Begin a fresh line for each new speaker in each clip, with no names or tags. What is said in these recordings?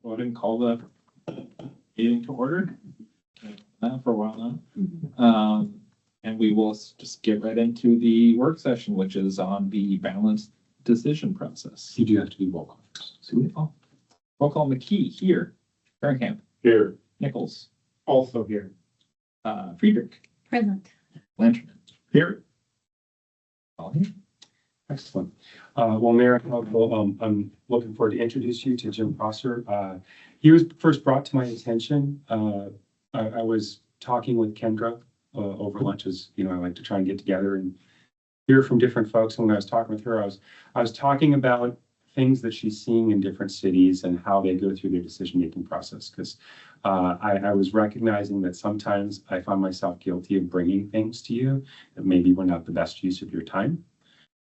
go ahead and call the meeting to order for a while now. And we will just get right into the work session, which is on the balanced decision process.
You do have to be roll call first.
So, roll call McKee here, Faircamp,
Here.
Nichols,
Also here.
Friedrich,
Present.
Blanchard. Here. All here.
Excellent. Well, Mayor, I'm looking forward to introduce you to Jim Prosser. He was first brought to my attention. I was talking with Kendra over lunches. You know, I like to try and get together and hear from different folks. And when I was talking with her, I was talking about things that she's seeing in different cities and how they go through their decision-making process. Because I was recognizing that sometimes I find myself guilty of bringing things to you that maybe were not the best use of your time.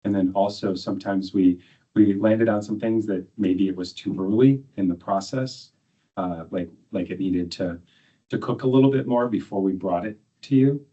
And then also sometimes we landed on some things that maybe it was too early in the process, like it needed to cook a little bit more before we brought it to you.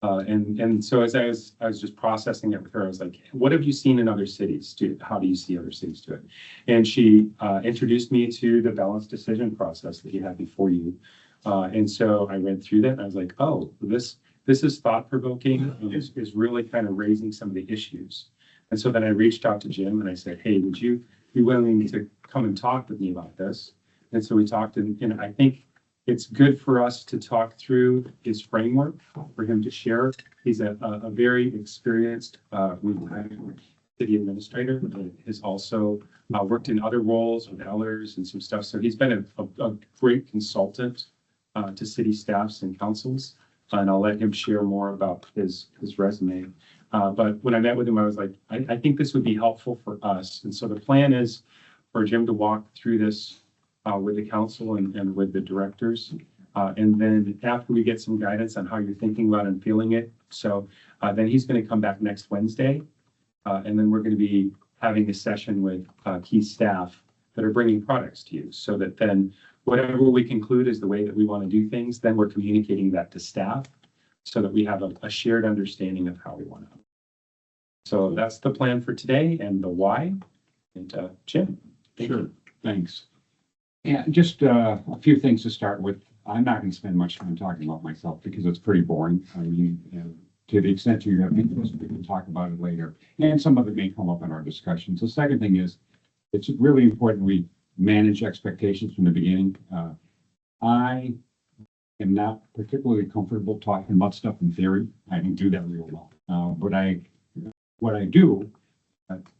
And so as I was just processing it with her, I was like, what have you seen in other cities? How do you see other cities do it? And she introduced me to the balanced decision process that you have before you. And so I read through that and I was like, oh, this is thought-provoking and is really kind of raising some of the issues. And so then I reached out to Jim and I said, hey, would you be willing to come and talk with me about this? And so we talked, and I think it's good for us to talk through his framework for him to share. He's a very experienced retired city administrator that has also worked in other roles with Ellers and some stuff. So he's been a great consultant to city staffs and councils. And I'll let him share more about his resume. But when I met with him, I was like, I think this would be helpful for us. And so the plan is for Jim to walk through this with the council and with the directors. And then after we get some guidance on how you're thinking about and feeling it. So then he's going to come back next Wednesday. And then we're going to be having a session with key staff that are bringing products to you so that then whatever we conclude is the way that we want to do things, then we're communicating that to staff so that we have a shared understanding of how we want to. So that's the plan for today and the why. And Jim.
Sure, thanks. Yeah, just a few things to start with. I'm not going to spend much time talking about myself because it's pretty boring. I mean, to the extent you have interest, we can talk about it later. And some of it may come up in our discussions. The second thing is, it's really important we manage expectations from the beginning. I am not particularly comfortable talking about stuff in theory. I can do that real well. But what I do,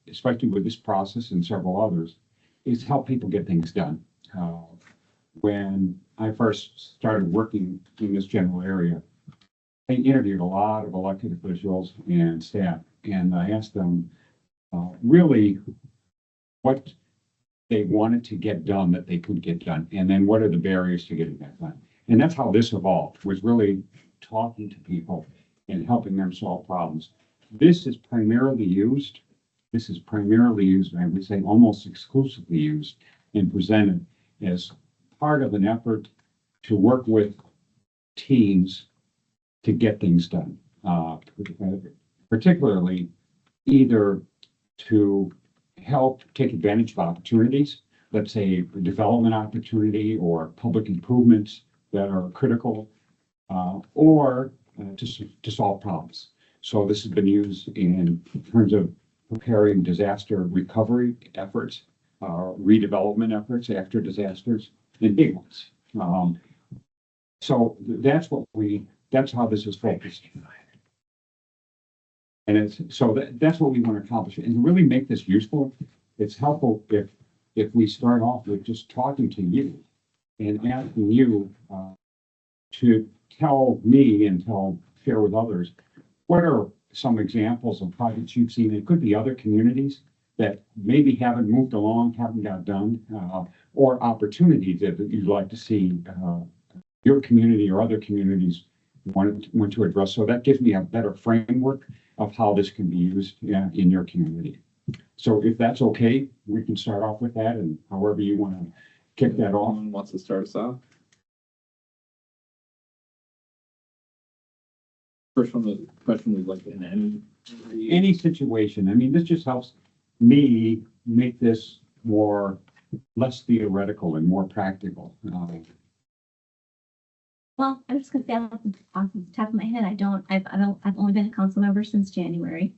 especially with this process and several others, is help people get things done. When I first started working in this general area, I interviewed a lot of elected officials and staff, and I asked them really what they wanted to get done that they could get done, and then what are the barriers to getting that done. And that's how this evolved, was really talking to people and helping them solve problems. This is primarily used, I would say almost exclusively used and presented as part of an effort to work with teams to get things done, particularly either to help take advantage of opportunities, let's say a development opportunity or public improvements that are critical, or to solve problems. So this has been used in terms of preparing disaster recovery efforts, redevelopment efforts after disasters, and big ones. So that's how this is focused. And that's what we want to accomplish. And to really make this useful, it's helpful if we start off with just talking to you and asking you to tell me and share with others, what are some examples of projects you've seen? It could be other communities that maybe haven't moved along, haven't got done, or opportunities that you'd like to see your community or other communities want to address. So that gives me a better framework of how this can be used in your community. So if that's okay, we can start off with that, and however you want to kick that off.
Someone wants to start us off? First one, the question was like in
Any situation. I mean, this just helps me make this more less theoretical and more practical.
Well, I'm just gonna say off the top of my head, I've only been a council member since January.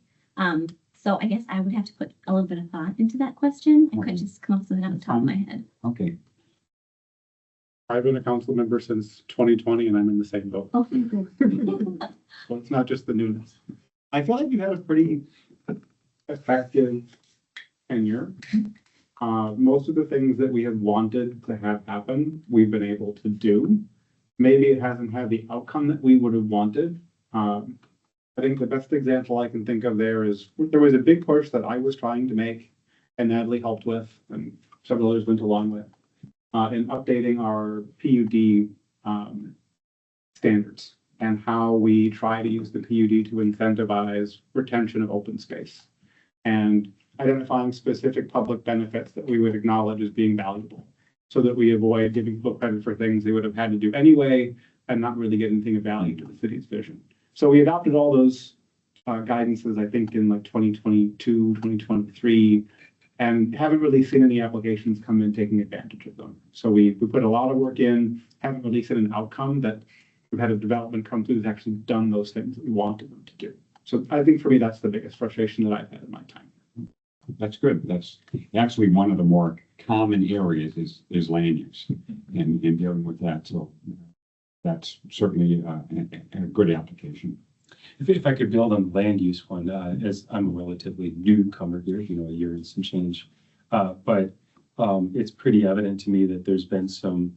So I guess I would have to put a little bit of thought into that question. I
Okay.
couldn't just come up with it on the top of my head.
Okay,
I've been a council member since 2020 and I'm in the same boat.
Oh, good.
So it's not just the newness. I feel like you've had a pretty effective tenure. Most of the things that we have wanted to have happen, we've been able to do. Maybe it hasn't had the outcome that we would have wanted. I think the best example I can think of there is there was a big push that I was trying to make and Natalie helped with and several others went along with in updating our PUD standards and how we try to use the PUD to incentivize retention of open space and identifying specific public benefits that we would acknowledge as being valuable so that we avoid giving people credit for things they would have had to do anyway and not really get anything of value to the city's vision. So we adopted all those guidances, I think, in like 2022, 2023, and haven't really seen any applications come in taking advantage of them. So we put a lot of work in, haven't really seen an outcome that we've had a development come through that's actually done those things that we wanted them to do. So I think for me, that's the biggest frustration that I've had in my time.
that's good. That's actually one of the more common areas is land use and dealing with that. So that's certainly a good application.
If I could build on the land use one, as I'm a relatively newcomer here, a year and some change. But it's pretty evident to me that there's been some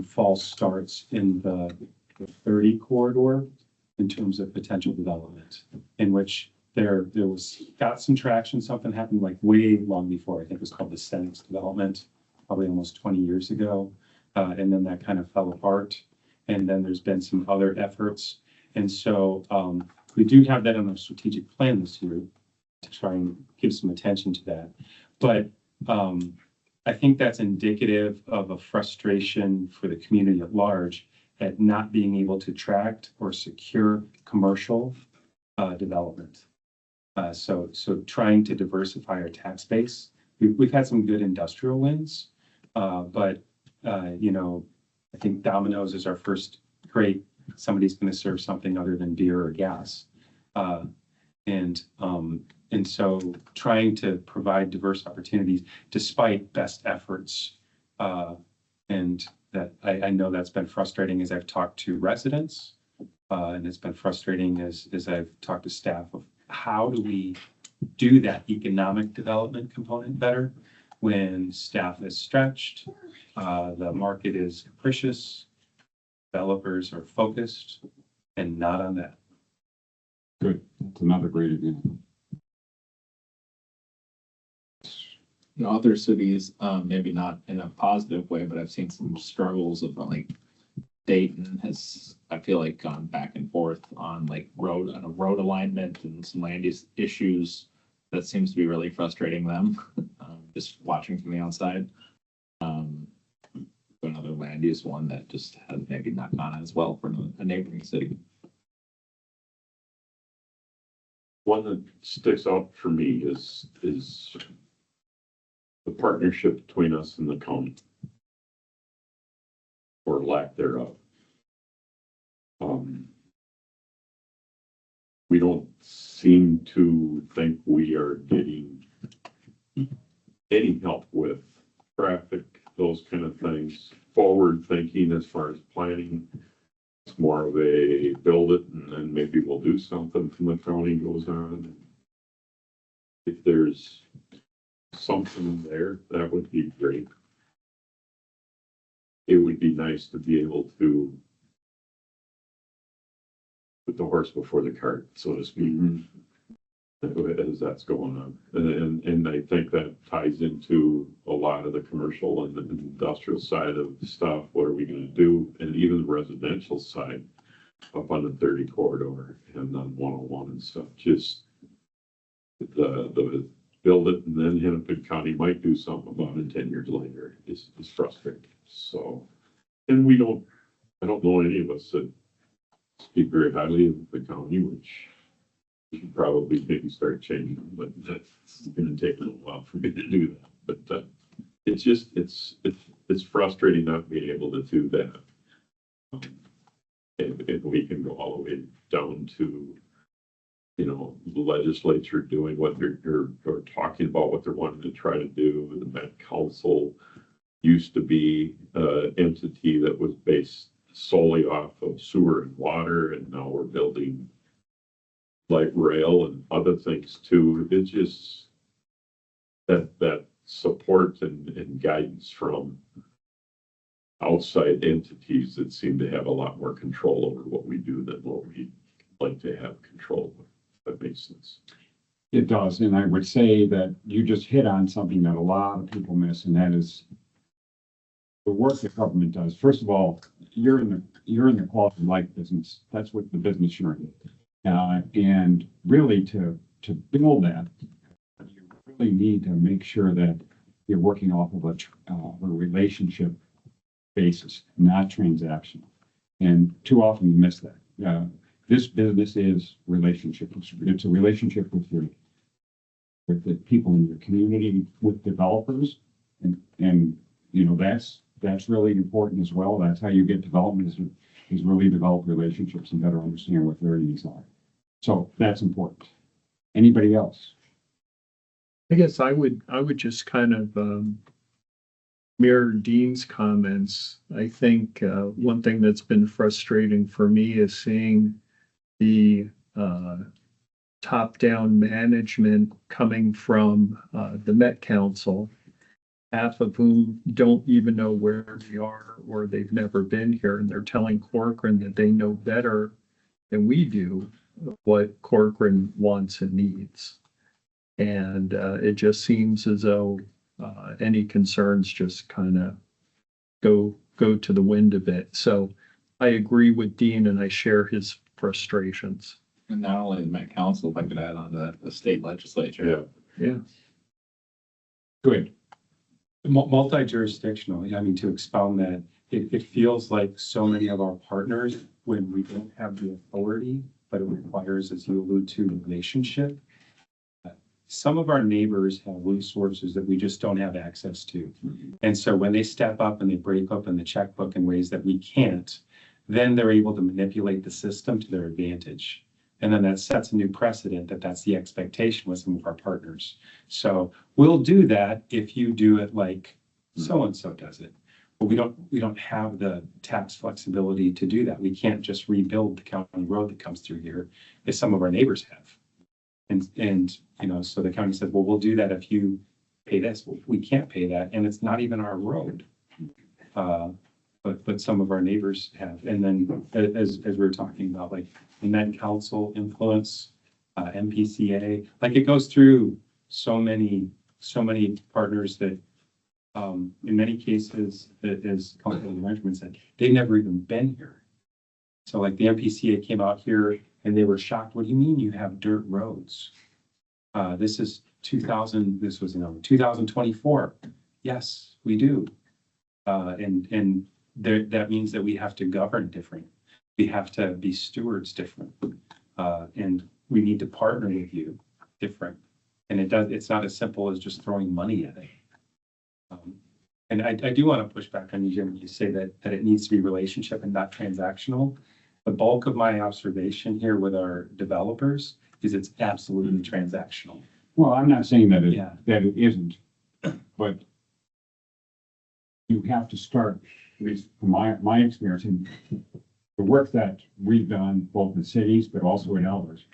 false starts in the 30 corridor in terms of potential development, in which there got some traction. Something happened like way long before. I think it was called the Senex development, probably almost 20 years ago. And then that kind of fell apart. And then there's been some other efforts. And so we do have that on our strategic plan this year to try and give some attention to that. But I think that's indicative of a frustration for the community at large at not being able to attract or secure commercial development. So trying to diversify our tax base. We've had some good industrial wins, but I think Domino's is our first great, somebody's going to serve something other than beer or gas. And so trying to provide diverse opportunities despite best efforts. And that I know that's been frustrating as I've talked to residents. And it's been frustrating as I've talked to staff of how do we do that economic development component better when staff is stretched, the market is capricious, developers are focused and not on that.
Good. That's another great example.
In other cities, maybe not in a positive way, but I've seen some struggles of like Dayton has, I feel like, gone back and forth on like road alignment and some land use issues that seems to be really frustrating them. Just watching from the outside. Another land use one that just has maybe not gone as well for a neighboring city.
One that sticks out for me is the partnership between us and the county, or lack thereof. We don't seem to think we are getting any help with traffic, those kind of things, forward thinking as far as planning. It's more of a build it and then maybe we'll do something from the county goes on. If there's something there, that would be great. It would be nice to be able to put the horse before the cart, so to speak, as that's going on. And I think that ties into a lot of the commercial and the industrial side of stuff. What are we going to do? And even the residential side up on the 30 corridor and on 101 and stuff. Just the build it and then Hennepin County might do something about it 10 years later is frustrating. So, and I don't know any of us that speak very highly of the county, which we should probably maybe start changing, but that's going to take a little while for me to do that. But it's just, it's frustrating not being able to do that. And we can go all the way down to, you know, the legislature doing what or talking about what they're wanting to try to do. The Met Council used to be an entity that was based solely off of sewer and water, and now we're building light rail and other things too. It's just that support and guidance from outside entities that seem to have a lot more control over what we do than what we like to have control with. That makes sense.
It does, and I would say that you just hit on something that a lot of people miss, and that is the work that government does. First of all, you're in the quality of life business. That's what the business you're in. And really to build that, you really need to make sure that you're working off of a relationship basis, not transactional. And too often you miss that. This business is relationship. It's a relationship with the people in your community, with developers, and you know that's really important as well. That's how you get development is really develop relationships and better understand what their needs are. So that's important. Anybody else?
I guess I would just kind of mirror Dean's comments. I think one thing that's been frustrating for me is seeing the top-down management coming from the Met Council, half of whom don't even know where we are or they've never been here, and they're telling Corcoran that they know better than we do what Corcoran wants and needs. And it just seems as though any concerns just kind of go to the wind a bit. So I agree with Dean and I share his frustrations.
And not only the Met Council, if I could add on to the state legislature.
Yeah.
Good.
Multi-jurisdictional, I mean, to expound that, it feels like so many of our partners, when we don't have the authority, but it requires, as you allude to, relationship. Some of our neighbors have resources that we just don't have access to. And so when they step up and they break open the checkbook in ways that we can't, then they're able to manipulate the system to their advantage. And then that sets a new precedent that's the expectation with some of our partners. So we'll do that if you do it like so-and-so does it. But we don't have the tax flexibility to do that. We can't just rebuild the county road that comes through here, as some of our neighbors have. And you know, so the county said, well, we'll do that if you pay this. Well, we can't pay that, and it's not even our road. But some of our neighbors have. And then as we were talking about, like the Met Council influence, MPCA, like it goes through so many partners that in many cases, as Councilman Benjamin said, they've never even been here. So like the MPCA came out here and they were shocked. What do you mean you have dirt roads? This is 2024. Yes, we do. And that means that we have to govern different. We have to be stewards different. And we need to partner with you different. And it's not as simple as just throwing money at it. And I do want to push back on you, Jim, when you say that it needs to be relationship and not transactional. The bulk of my observation here with our developers is it's absolutely transactional.
Well, I'm not saying that
Yeah.
that it isn't, but you have to start, at least from my experience, and the work that we've done, both in cities, but also in others,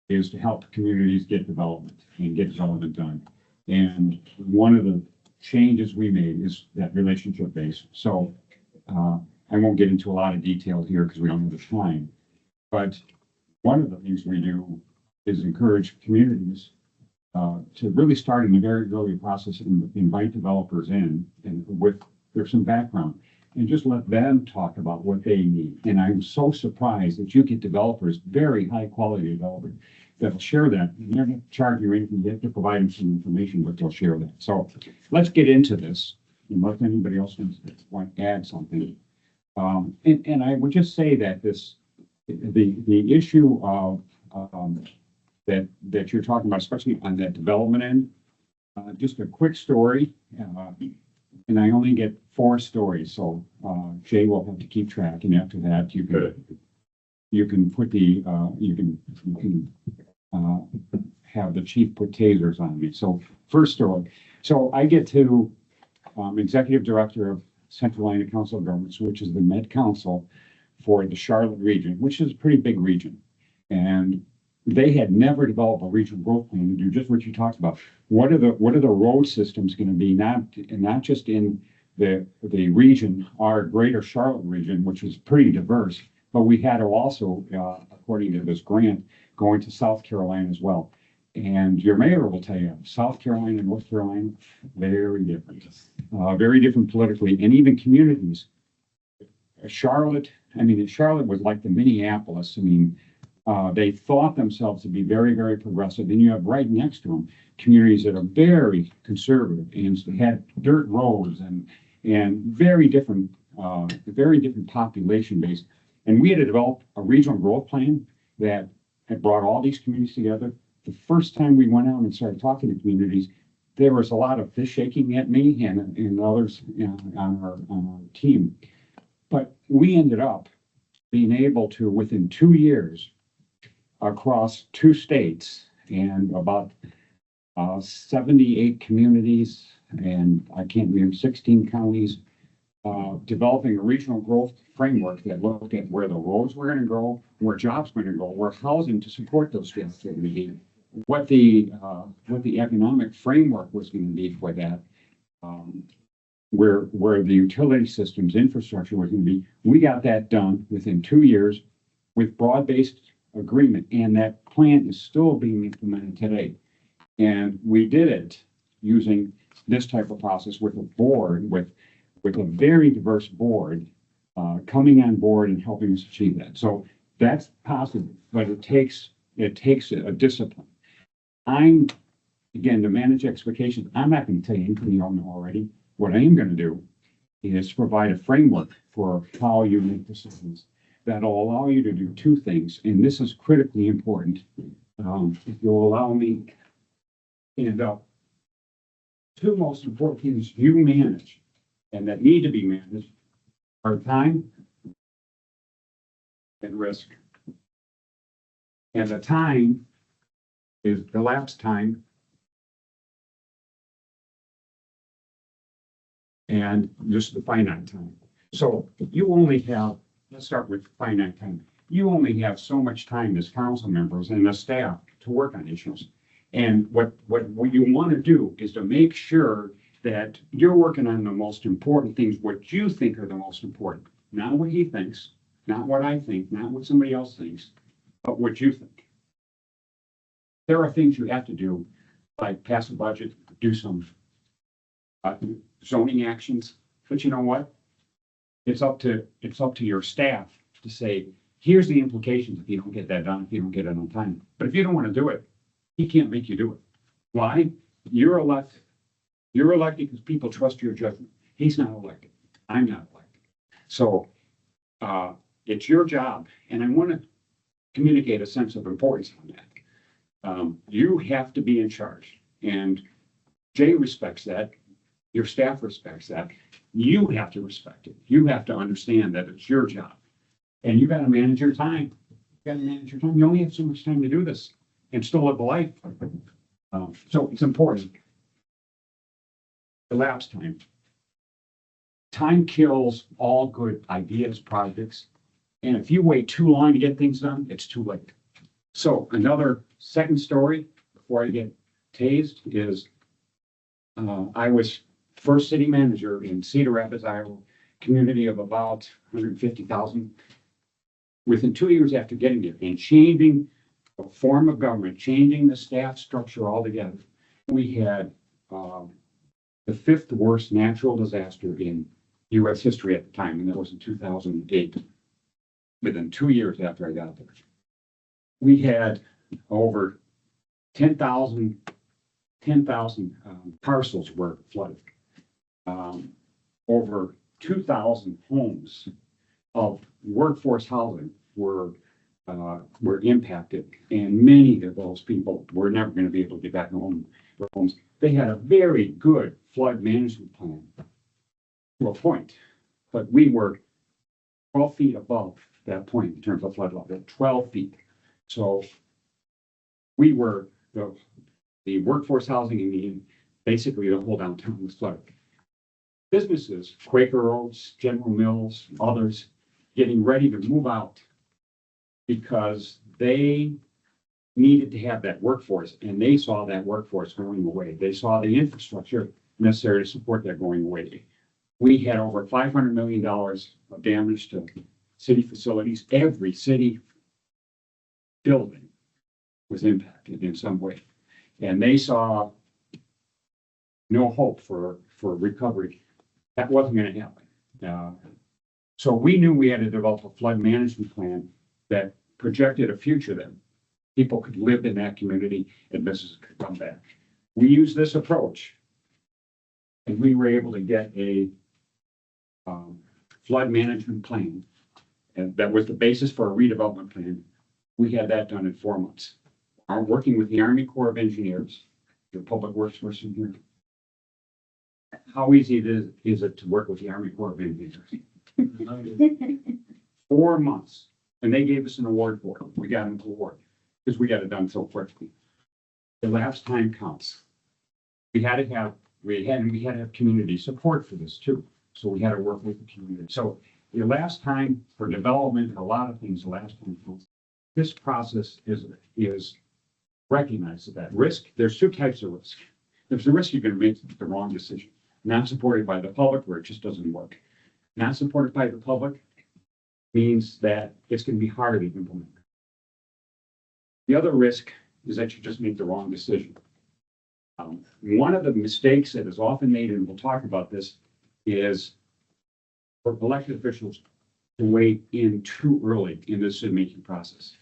is to help communities get development and get development done. And one of the changes we made is that relationship base. So I won't get into a lot of detail here because we don't have the time. But one of the things we do is encourage communities to really start in the very early process and invite developers in and there's some background and just let them talk about what they need. And I'm so surprised that you get developers, very high quality developers, that'll share that. They're not charging you anything, you have to provide them some information, but they'll share that. So let's get into this, unless anybody else wants to add something. And I would just say that the issue of that you're talking about, especially on that development end, just a quick story. and I only get 4 stories, so, Jay will have to keep track, and after that, you can put the, have the chief put tasers on me. So first story. So I get to, executive director of Central Iowa Council of Governments, which is the Met Council for the Charlotte region, which is a pretty big region. And they had never developed a regional growth plan to do just what you talked about. What are the road systems going to be, not just in the region, our greater Charlotte region, which is pretty diverse, but we had to also, according to this grant, going to South Carolina as well. And your mayor will tell you, South Carolina and North Carolina, very different politically, and even communities. Charlotte was like the Minneapolis. They thought themselves to be very, very progressive. And you have right next to them communities that are very conservative and had dirt roads and very different population base. And we had to develop a regional growth plan that had brought all these communities together. The first time we went out and started talking to communities, there was a lot of fish shaking at me and others on our team. But we ended up being able to, within 2 years, across 2 states and about 78 communities, and I can't remember, 16 counties, developing a regional growth framework that looked at where the roads were going to go, where jobs were going to go, where housing to support those jobs were going to be, what the economic framework was going to be for that, where the utility systems infrastructure was going to be. We got that done within 2 years with broad-based agreement, and that plan is still being implemented today. And we did it using this type of process with a board, with a very diverse board coming on board and helping us achieve that. So that's possible, but it takes a discipline. Again, to manage expectations, I'm not going to tell you anything you don't know already. What I am going to do is provide a framework for how you make decisions that'll allow you to do 2 things, and this is critically important. If you'll allow me, and 2 most important things you manage and that need to be managed are time and risk. And the time is elapsed time and just the finite time. So you only have, let's start with finite time. You only have so much time as council members and the staff to work on issues. And what you want to do is to make sure that you're working on the most important things, what you think are the most important, not what he thinks, not what I think, not what somebody else thinks, but what you think. There are things you have to do, like pass a budget, do some zoning actions, but you know what? It's up to your staff to say, here's the implications if you don't get that done, if you don't get it on time. But if you don't want to do it, he can't make you do it. Why? You're elected. You're elected because people trust your judgment. He's not elected. I'm not elected. So it's your job, and I want to communicate a sense of importance on that. You have to be in charge, and Jay respects that. Your staff respects that. You have to respect it. You have to understand that it's your job, and you got to manage your time. You got to manage your time. You only have so much time to do this and still live a life. So it's important. Elapsed time. Time kills all good ideas, projects, and if you wait too long to get things done, it's too late. So another second story before I get tased is I was first city manager in Cedar Rapids, Iowa, community of about 150,000. Within 2 years after getting there and changing a form of government, changing the staff structure altogether, we had the 5th worst natural disaster in U.S. history at the time, and that was in 2008. Within 2 years after I got there, we had over 10,000 parcels were flooded. Over 2,000 homes of workforce housing were impacted, and many of those people were never going to be able to get back home. They had a very good flood management plan, to a point, but we were 12 feet above that point in terms of flood level, 12 feet. So we were, the workforce housing in basically the whole downtown was flooded. Businesses, Quaker Oats, General Mills, others, getting ready to move out because they needed to have that workforce, and they saw that workforce going away. They saw the infrastructure necessary to support that going away. We had over $500 million of damage to city facilities. Every city building was impacted in some way. And they saw no hope for recovery. That wasn't going to happen. So we knew we had to develop a flood management plan that projected a future that people could live in that community and businesses could come back. We used this approach, and we were able to get a flood management plan, and that was the basis for a redevelopment plan. We had that done in 4 months. I'm working with the Army Corps of Engineers, the public works person here. How easy is it to work with the Army Corps of Engineers? 4 months, and they gave us an award for it. We got an award because we got it done so quickly. The last time counts. We had to have community support for this too. So we had to work with the community. So the last time for development, a lot of things, the last time counts. This process is recognized that risk. There's two types of risk. There's the risk you're going to make the wrong decision. Not supported by the public, where it just doesn't work. Not supported by the public means that it's going to be harder to implement. The other risk is that you just make the wrong decision. One of the mistakes that is often made, and we'll talk about this, is for elected officials to weigh in too early in the decision-making process.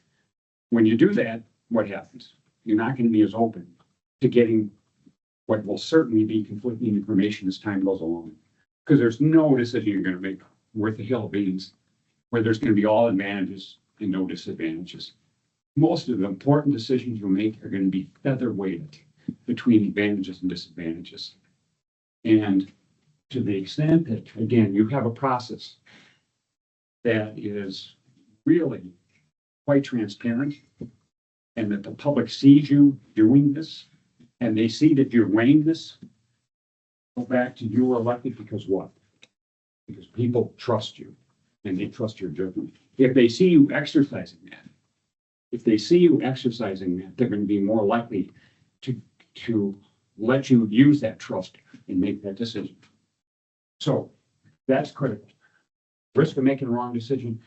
When you do that, what happens? You're not going to be as open to getting what will certainly be conflicting information as time goes along. Because there's no decision you're going to make worth a hill of beans where there's going to be all advantages and no disadvantages. Most of the important decisions you'll make are going to be feather weighted between advantages and disadvantages. And to the extent that, again, you have a process that is really quite transparent and that the public sees you doing this and they see that you're weighing this, go back to you were elected because what? Because people trust you and they trust your judgment. If they see you exercising that, they're going to be more likely to let you use that trust and make that decision. So that's critical. Risk of making the wrong decision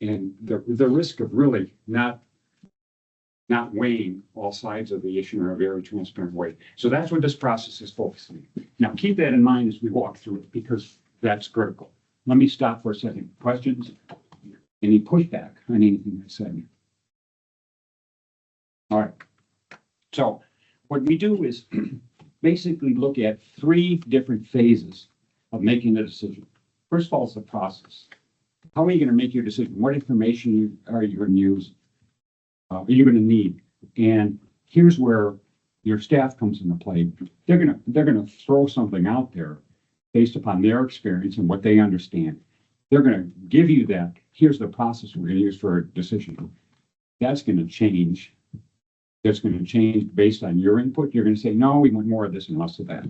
and the risk of really not weighing all sides of the issue in a very transparent way. So that's what this process is focusing on. Now keep that in mind as we walk through it because that's critical. Let me stop for a second. Questions? Any pushback on anything I said? All right. So what we do is basically look at 3 different phases of making a decision. First of all, it's the process. How are you going to make your decision? What information are you going to use? Are you going to need? And here's where your staff comes into play. They're going to throw something out there based upon their experience and what they understand. They're going to give you that. Here's the process we're going to use for a decision. That's going to change. That's going to change based on your input. You're going to say, no, we want more of this and less of that.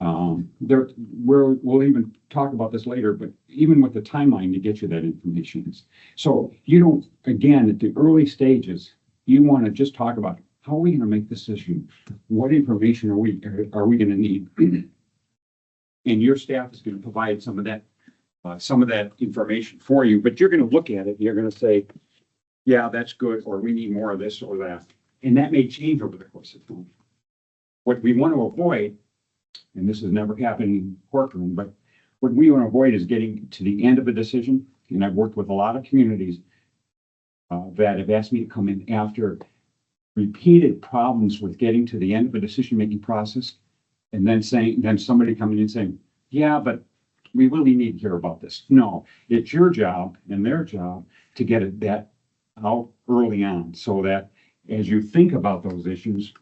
We'll even talk about this later, but even with the timeline to get you that information. So you don't, again, at the early stages, you want to just talk about how are we going to make this decision? What information are we going to need? And your staff is going to provide some of that information for you, but you're going to look at it and you're going to say, yeah, that's good, or we need more of this or that. And that may change over the course of time. What we want to avoid, and this has never happened in Corcoran, but what we want to avoid is getting to the end of a decision. And I've worked with a lot of communities that have asked me to come in after repeated problems with getting to the end of a decision-making process. And then somebody coming in saying, yeah, but we really need to hear about this. No, it's your job and their job to get that out early on so that as you think about those issues,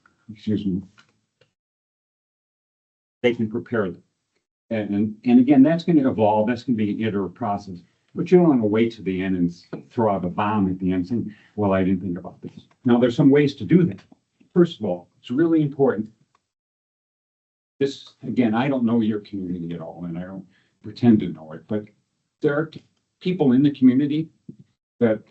they can prepare them. And again, that's going to evolve. That's going to be an iterative process. But you don't want to wait to the end and throw out a bomb at the end saying, well, I didn't think about this. Now, there's some ways to do that. First of all, it's really important. This, again, I don't know your community at all, and I don't pretend to know it, but there are people in the community that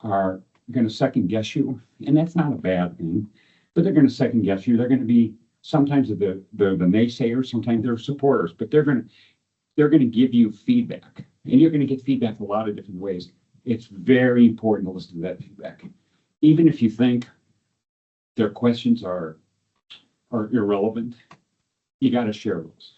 are going to second guess you, and that's not a bad thing, but they're going to second guess you. They're going to be sometimes the naysayers, sometimes they're supporters, but they're going to give you feedback, and you're going to get feedback a lot of different ways. It's very important to listen to that feedback, even if you think their questions are irrelevant. You got to share those,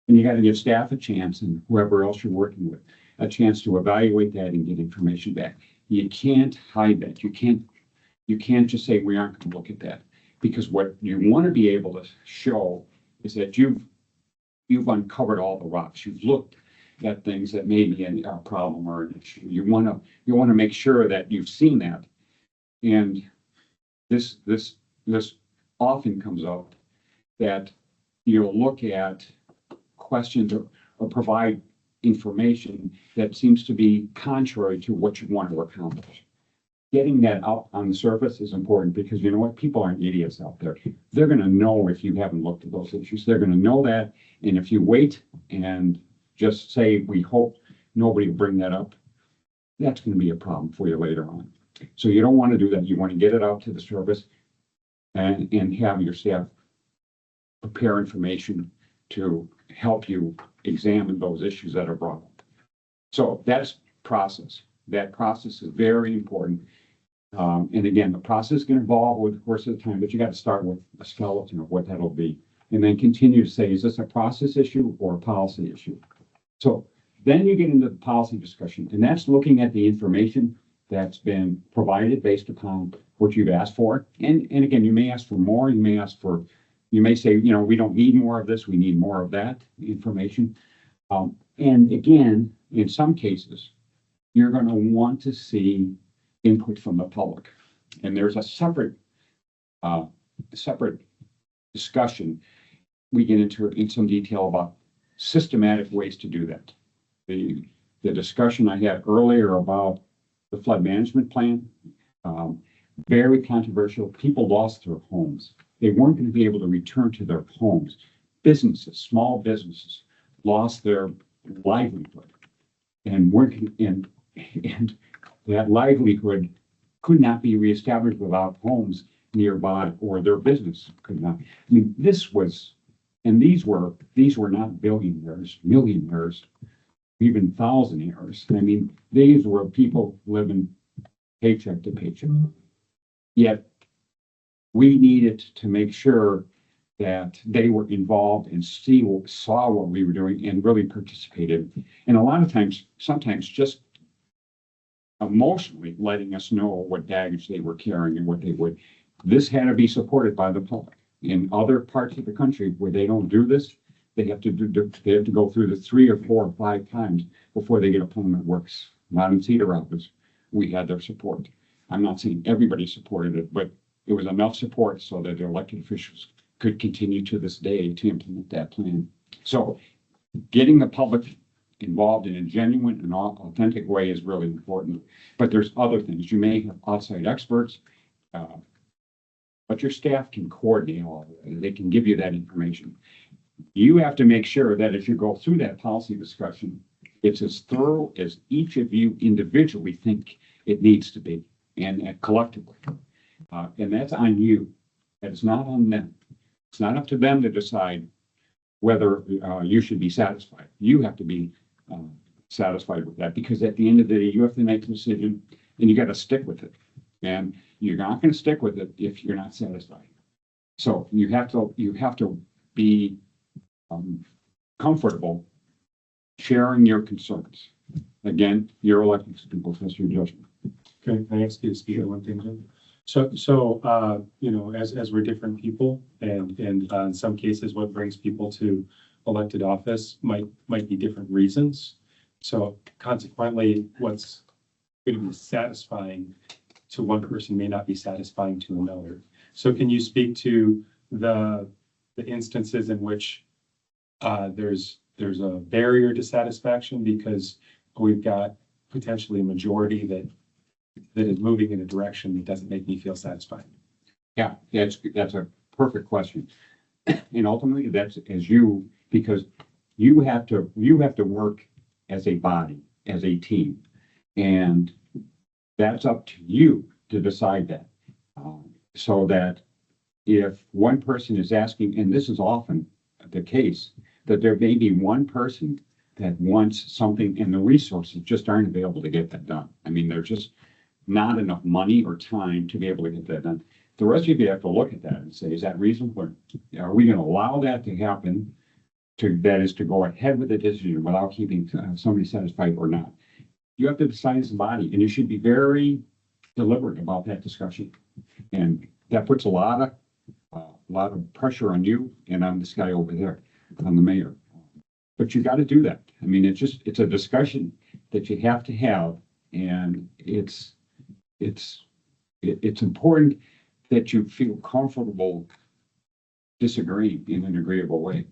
and you got to give staff a chance, and whoever else you're working with a chance to evaluate that and get information back. You can't hide that. You can't just say we aren't going to look at that, because what you want to be able to show is that you've uncovered all the rocks. You've looked at things that may be a problem or an issue. You want to make sure that you've seen that, and this often comes out that you'll look at questions or provide information that seems to be contrary to what you want to accomplish. Getting that out on the surface is important, because you know what? People aren't idiots out there. They're going to know if you haven't looked at those issues. They're going to know that. And if you wait and just say, we hope nobody will bring that up, that's going to be a problem for you later on. So you don't want to do that. You want to get it out to the surface and have your staff prepare information to help you examine those issues that are brought up. So that's process. That process is very important. And again, the process can evolve over the course of the time, but you got to start with a skeleton of what that'll be, and then continue to say, is this a process issue or a policy issue? So then you get into the policy discussion, and that's looking at the information that's been provided based upon what you've asked for. And again, you may ask for more, you may say, you know, we don't need more of this, we need more of that information. And again, in some cases, you're going to want to see input from the public. And there's a separate discussion we get into in some detail about systematic ways to do that. The discussion I had earlier about the flood management plan, very controversial. People lost their homes. They weren't going to be able to return to their homes. Businesses, small businesses, lost their livelihood, and that livelihood could not be reestablished without homes nearby, or their business could not. I mean, these were not billionaires, millionaires, even thousandaires. I mean, these were people living paycheck to paycheck. Yet we needed to make sure that they were involved and saw what we were doing and really participated. And a lot of times, sometimes just emotionally letting us know what baggage they were carrying and what they would. This had to be supported by the public. In other parts of the country where they don't do this, they have to go through this 3 or 4 or 5 times before they get a plan that works. Not in Cedar Rapids, we had their support. I'm not saying everybody supported it, but it was enough support so that the elected officials could continue to this day to implement that plan. So getting the public involved in a genuine and authentic way is really important. But there's other things. You may have outside experts, but your staff can coordinate all of it. They can give you that information. You have to make sure that as you go through that policy discussion, it's as thorough as each of you individually think it needs to be, and collectively. And that's on you. That is not on them. It's not up to them to decide whether you should be satisfied. You have to be satisfied with that, because at the end of the day, you have to make a decision, and you got to stick with it. And you're not going to stick with it if you're not satisfied. So you have to be comfortable sharing your concerns. Again, you're elected people, that's your judgment.
Can I ask you to speak on one thing, Jim? So you know, as we're different people, and in some cases, what brings people to elected office might be different reasons. So consequently, what's going to be satisfying to one person may not be satisfying to another. So can you speak to the instances in which There's a barrier to satisfaction because we've got potentially a majority that is moving in a direction that doesn't make me feel satisfied.
Yeah, that's a perfect question. And ultimately, that's as you, because you have to work as a body, as a team. And that's up to you to decide that. So that if one person is asking, and this is often the case, that there may be one person that wants something and the resources just aren't available to get that done. I mean, there's just not enough money or time to be able to get that done. The rest of you have to look at that and say, is that reasonable? Are we going to allow that to happen? That is to go ahead with the decision without keeping somebody satisfied or not. You have to decide as a body, and you should be very deliberate about that discussion. And that puts a lot of pressure on you and on this guy over there, on the mayor. But you got to do that. I mean, it's a discussion that you have to have, and it's important that you feel comfortable disagreeing in an agreeable way.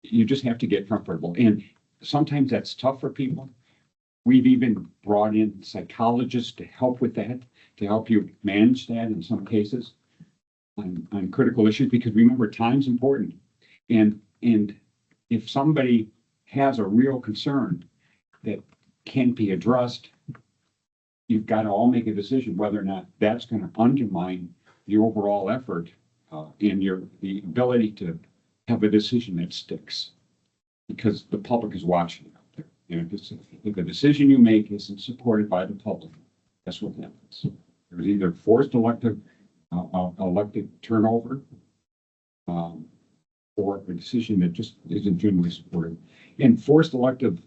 You just have to get comfortable. And sometimes that's tough for people. We've even brought in psychologists to help with that, to help you manage that in some cases on critical issues, because remember, time's important. And if somebody has a real concern that can't be addressed, you've got to all make a decision whether or not that's going to undermine the overall effort and the ability to have a decision that sticks, because the public is watching out there. And if the decision you make isn't supported by the public, that's what happens. There's either forced elected turnover or a decision that just isn't generally supported. And forced elected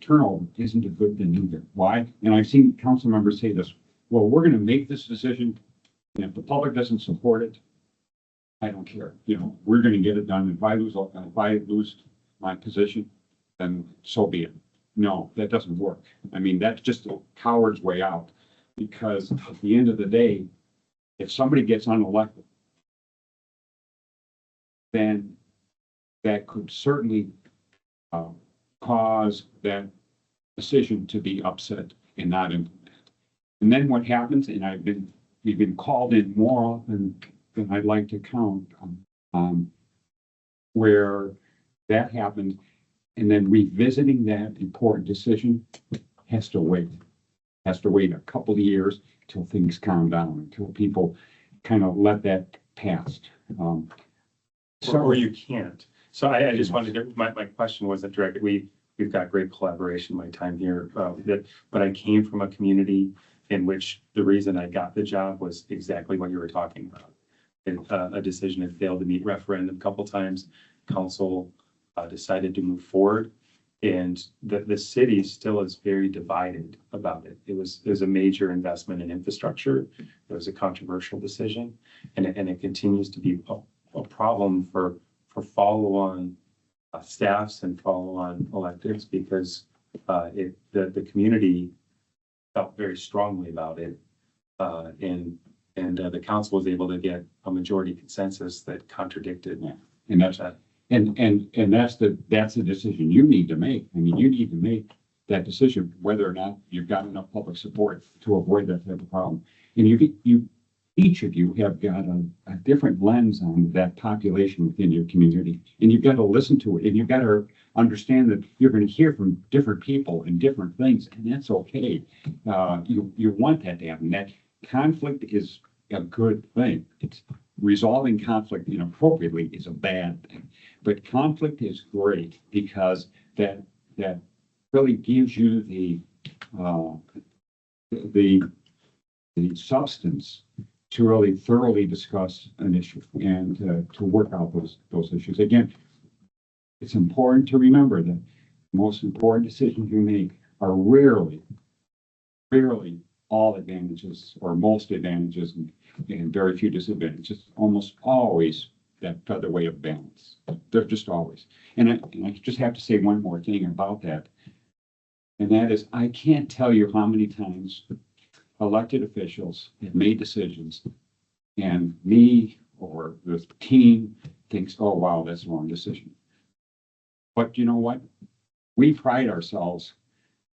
turnover isn't a good thing either. Why? And I've seen council members say this, well, we're going to make this decision, and if the public doesn't support it, I don't care. We're going to get it done. If I lose my position, then so be it. No, that doesn't work. I mean, that's just a coward's way out, because at the end of the day, if somebody gets unelected, then that could certainly cause that decision to be upset and not implemented. And then what happens, and we've been called in more often than I'd like to count, where that happened, and then revisiting that important decision has to wait a couple of years till things calm down, until people kind of let that pass.
Or you can't. So I just wanted to, my question wasn't directed, we've got great collaboration, my time here, but I came from a community in which the reason I got the job was exactly what you were talking about. A decision had failed to meet referendum a couple times. Council decided to move forward, and the city still is very divided about it. It was a major investment in infrastructure. It was a controversial decision, and it continues to be a problem for follow-on staffs and follow-on electives, because the community felt very strongly about it, and the council was able to get a majority consensus that contradicted.
Yeah. And that's
that.
And that's the decision you need to make. I mean, you need to make that decision whether or not you've got enough public support to avoid that type of problem. And each of you have got a different lens on that population within your community, and you've got to listen to it, and you've got to understand that you're going to hear from different people and different things, and that's okay. You want that to happen. That conflict is a good thing. It's resolving conflict inappropriately is a bad thing, but conflict is great, because that really gives you the substance to really thoroughly discuss an issue and to work out those issues. Again, it's important to remember that the most important decisions you make are rarely all advantages or most advantages and very few disadvantages. Almost always that other way of balance. They're just always. And I just have to say one more thing about that. And that is, I can't tell you how many times elected officials have made decisions and me or the team thinks, oh, wow, that's the wrong decision. But you know what? We pride ourselves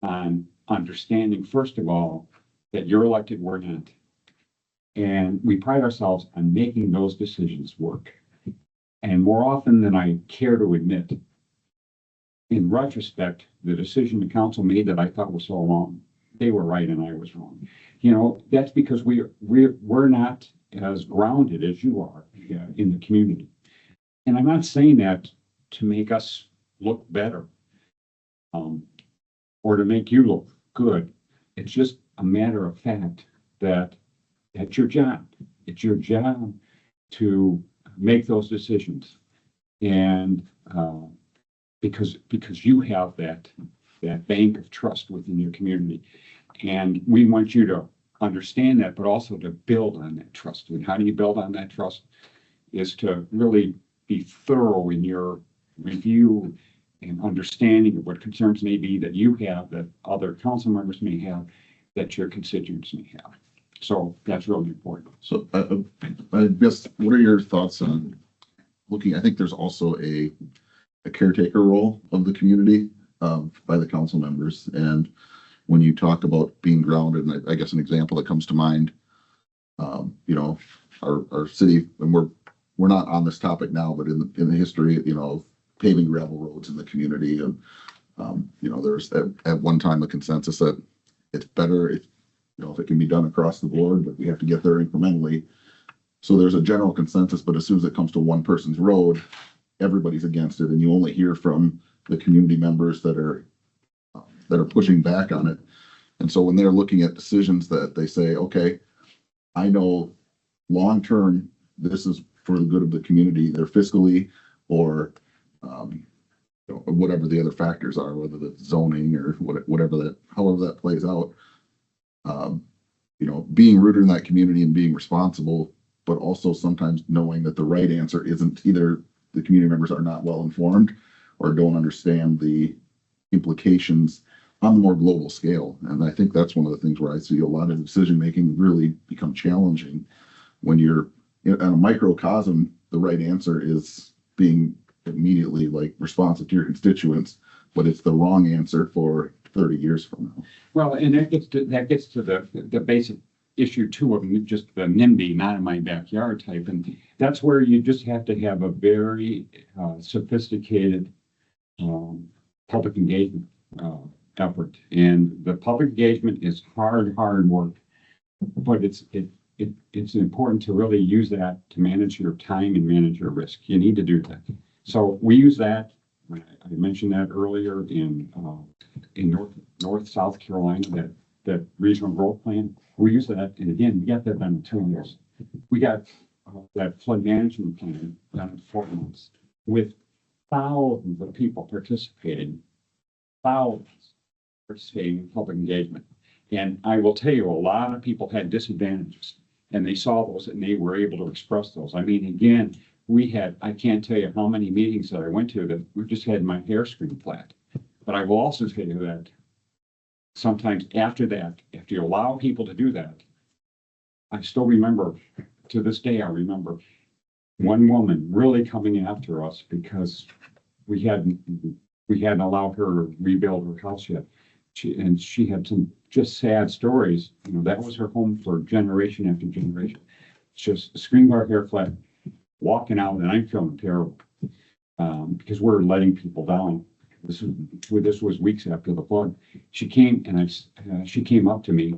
on understanding, first of all, that you're elected, we're not. And we pride ourselves on making those decisions work. And more often than I care to admit, in retrospect, the decision the council made that I thought was so wrong, they were right and I was wrong. You know, that's because we're not as grounded as you are in the community. And I'm not saying that to make us look better, or to make you look good. It's just a matter of fact that that's your job. It's your job to make those decisions. And because you have that bank of trust within your community. And we want you to understand that, but also to build on that trust. And how do you build on that trust? Is to really be thorough in your review and understanding of what concerns may be that you have, that other council members may have, that your constituents may have. So that's really important.
So I guess, what are your thoughts on looking, I think there's also a caretaker role of the community by the council members. And when you talk about being grounded, and I guess an example that comes to mind, you know, our city, and we're not on this topic now, but in the history, you know, paving gravel roads in the community. And, you know, there's at one time a consensus that it's better if, you know, if it can be done across the board, but we have to get there incrementally. So there's a general consensus, but as soon as it comes to one person's road, everybody's against it. And you only hear from the community members that are pushing back on it. And so when they're looking at decisions that they say, okay, I know long-term, this is for the good of the community, either fiscally or you know, whatever the other factors are, whether that's zoning or however that plays out. You know, being rooted in that community and being responsible, but also sometimes knowing that the right answer isn't, either the community members are not well informed or don't understand the implications on the more global scale. And I think that's one of the things where I see a lot of decision making really become challenging when you're in a microcosm. The right answer is being immediately like responsive to your constituents, but it's the wrong answer for 30 years from now.
Well, and that gets to the basic issue too of just the NIMBY, not in my backyard type. And that's where you just have to have a very sophisticated public engagement effort. And the public engagement is hard work, but it's important to really use that to manage your time and manage your risk. You need to do that. So we use that. I mentioned that earlier in North South Carolina, that regional growth plan. We use that, and again, we got that done in 2 years. We got that flood management plan done in 4 months with thousands of people participating in public engagement. And I will tell you, a lot of people had disadvantages, and they saw those and they were able to express those. I mean, again, I can't tell you how many meetings that I went to that we just had my hair screen flat. But I will also tell you that sometimes after that, if you allow people to do that, I still remember, to this day, I remember one woman really coming after us because we hadn't allowed her to rebuild her house yet. She had some just sad stories. You know, that was her home for generation after generation. Just screen guard, hair flat, walking out, and I'm feeling terrible because we're letting people down. This was weeks after the flood. She came and she came up to me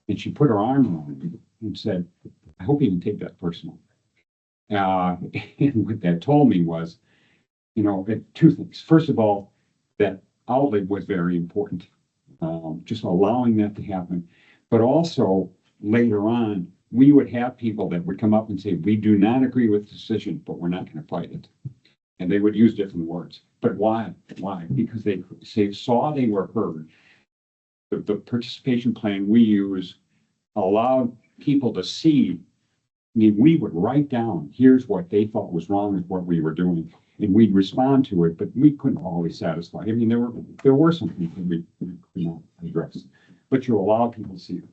and she put her arm around me and said, "I hope you didn't take that personal." And what that told me was, you know, 2 things. First of all, that outlet was very important, just allowing that to happen. But also later on, we would have people that would come up and say, "We do not agree with the decision, but we're not going to fight it." And they would use different words. But why? Why? Because they saw they were heard. The participation plan we use allowed people to see. I mean, we would write down, here's what they thought was wrong with what we were doing, and we'd respond to it, but we couldn't always satisfy. I mean, there were some things that we could not address, but you allow people to see it.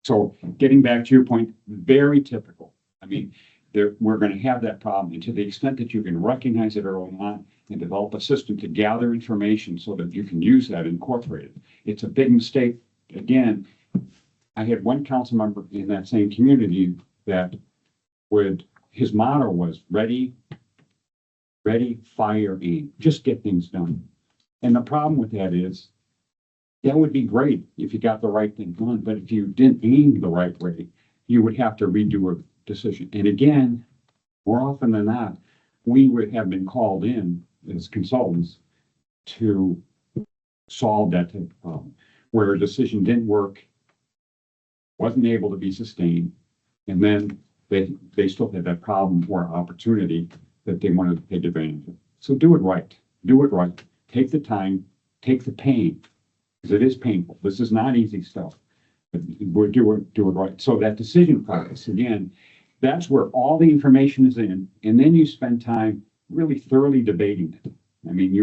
So getting back to your point, very typical. I mean, we're going to have that problem, and to the extent that you can recognize it early on and develop a system to gather information so that you can use that and incorporate it. It's a big mistake. Again, I had one council member in that same community that his motto was ready, fire, aim, just get things done. And the problem with that is, that would be great if you got the right thing done, but if you didn't aim the right way, you would have to redo a decision. And again, more often than not, we would have been called in as consultants to solve that type of problem, where a decision didn't work, wasn't able to be sustained, and then they still had that problem or opportunity that they wanted to take advantage of. So do it right. Do it right. Take the time, take the pain, because it is painful. This is not easy stuff. But we're do it right. So that decision process, again, that's where all the information is in, and then you spend time really thoroughly debating it. I mean,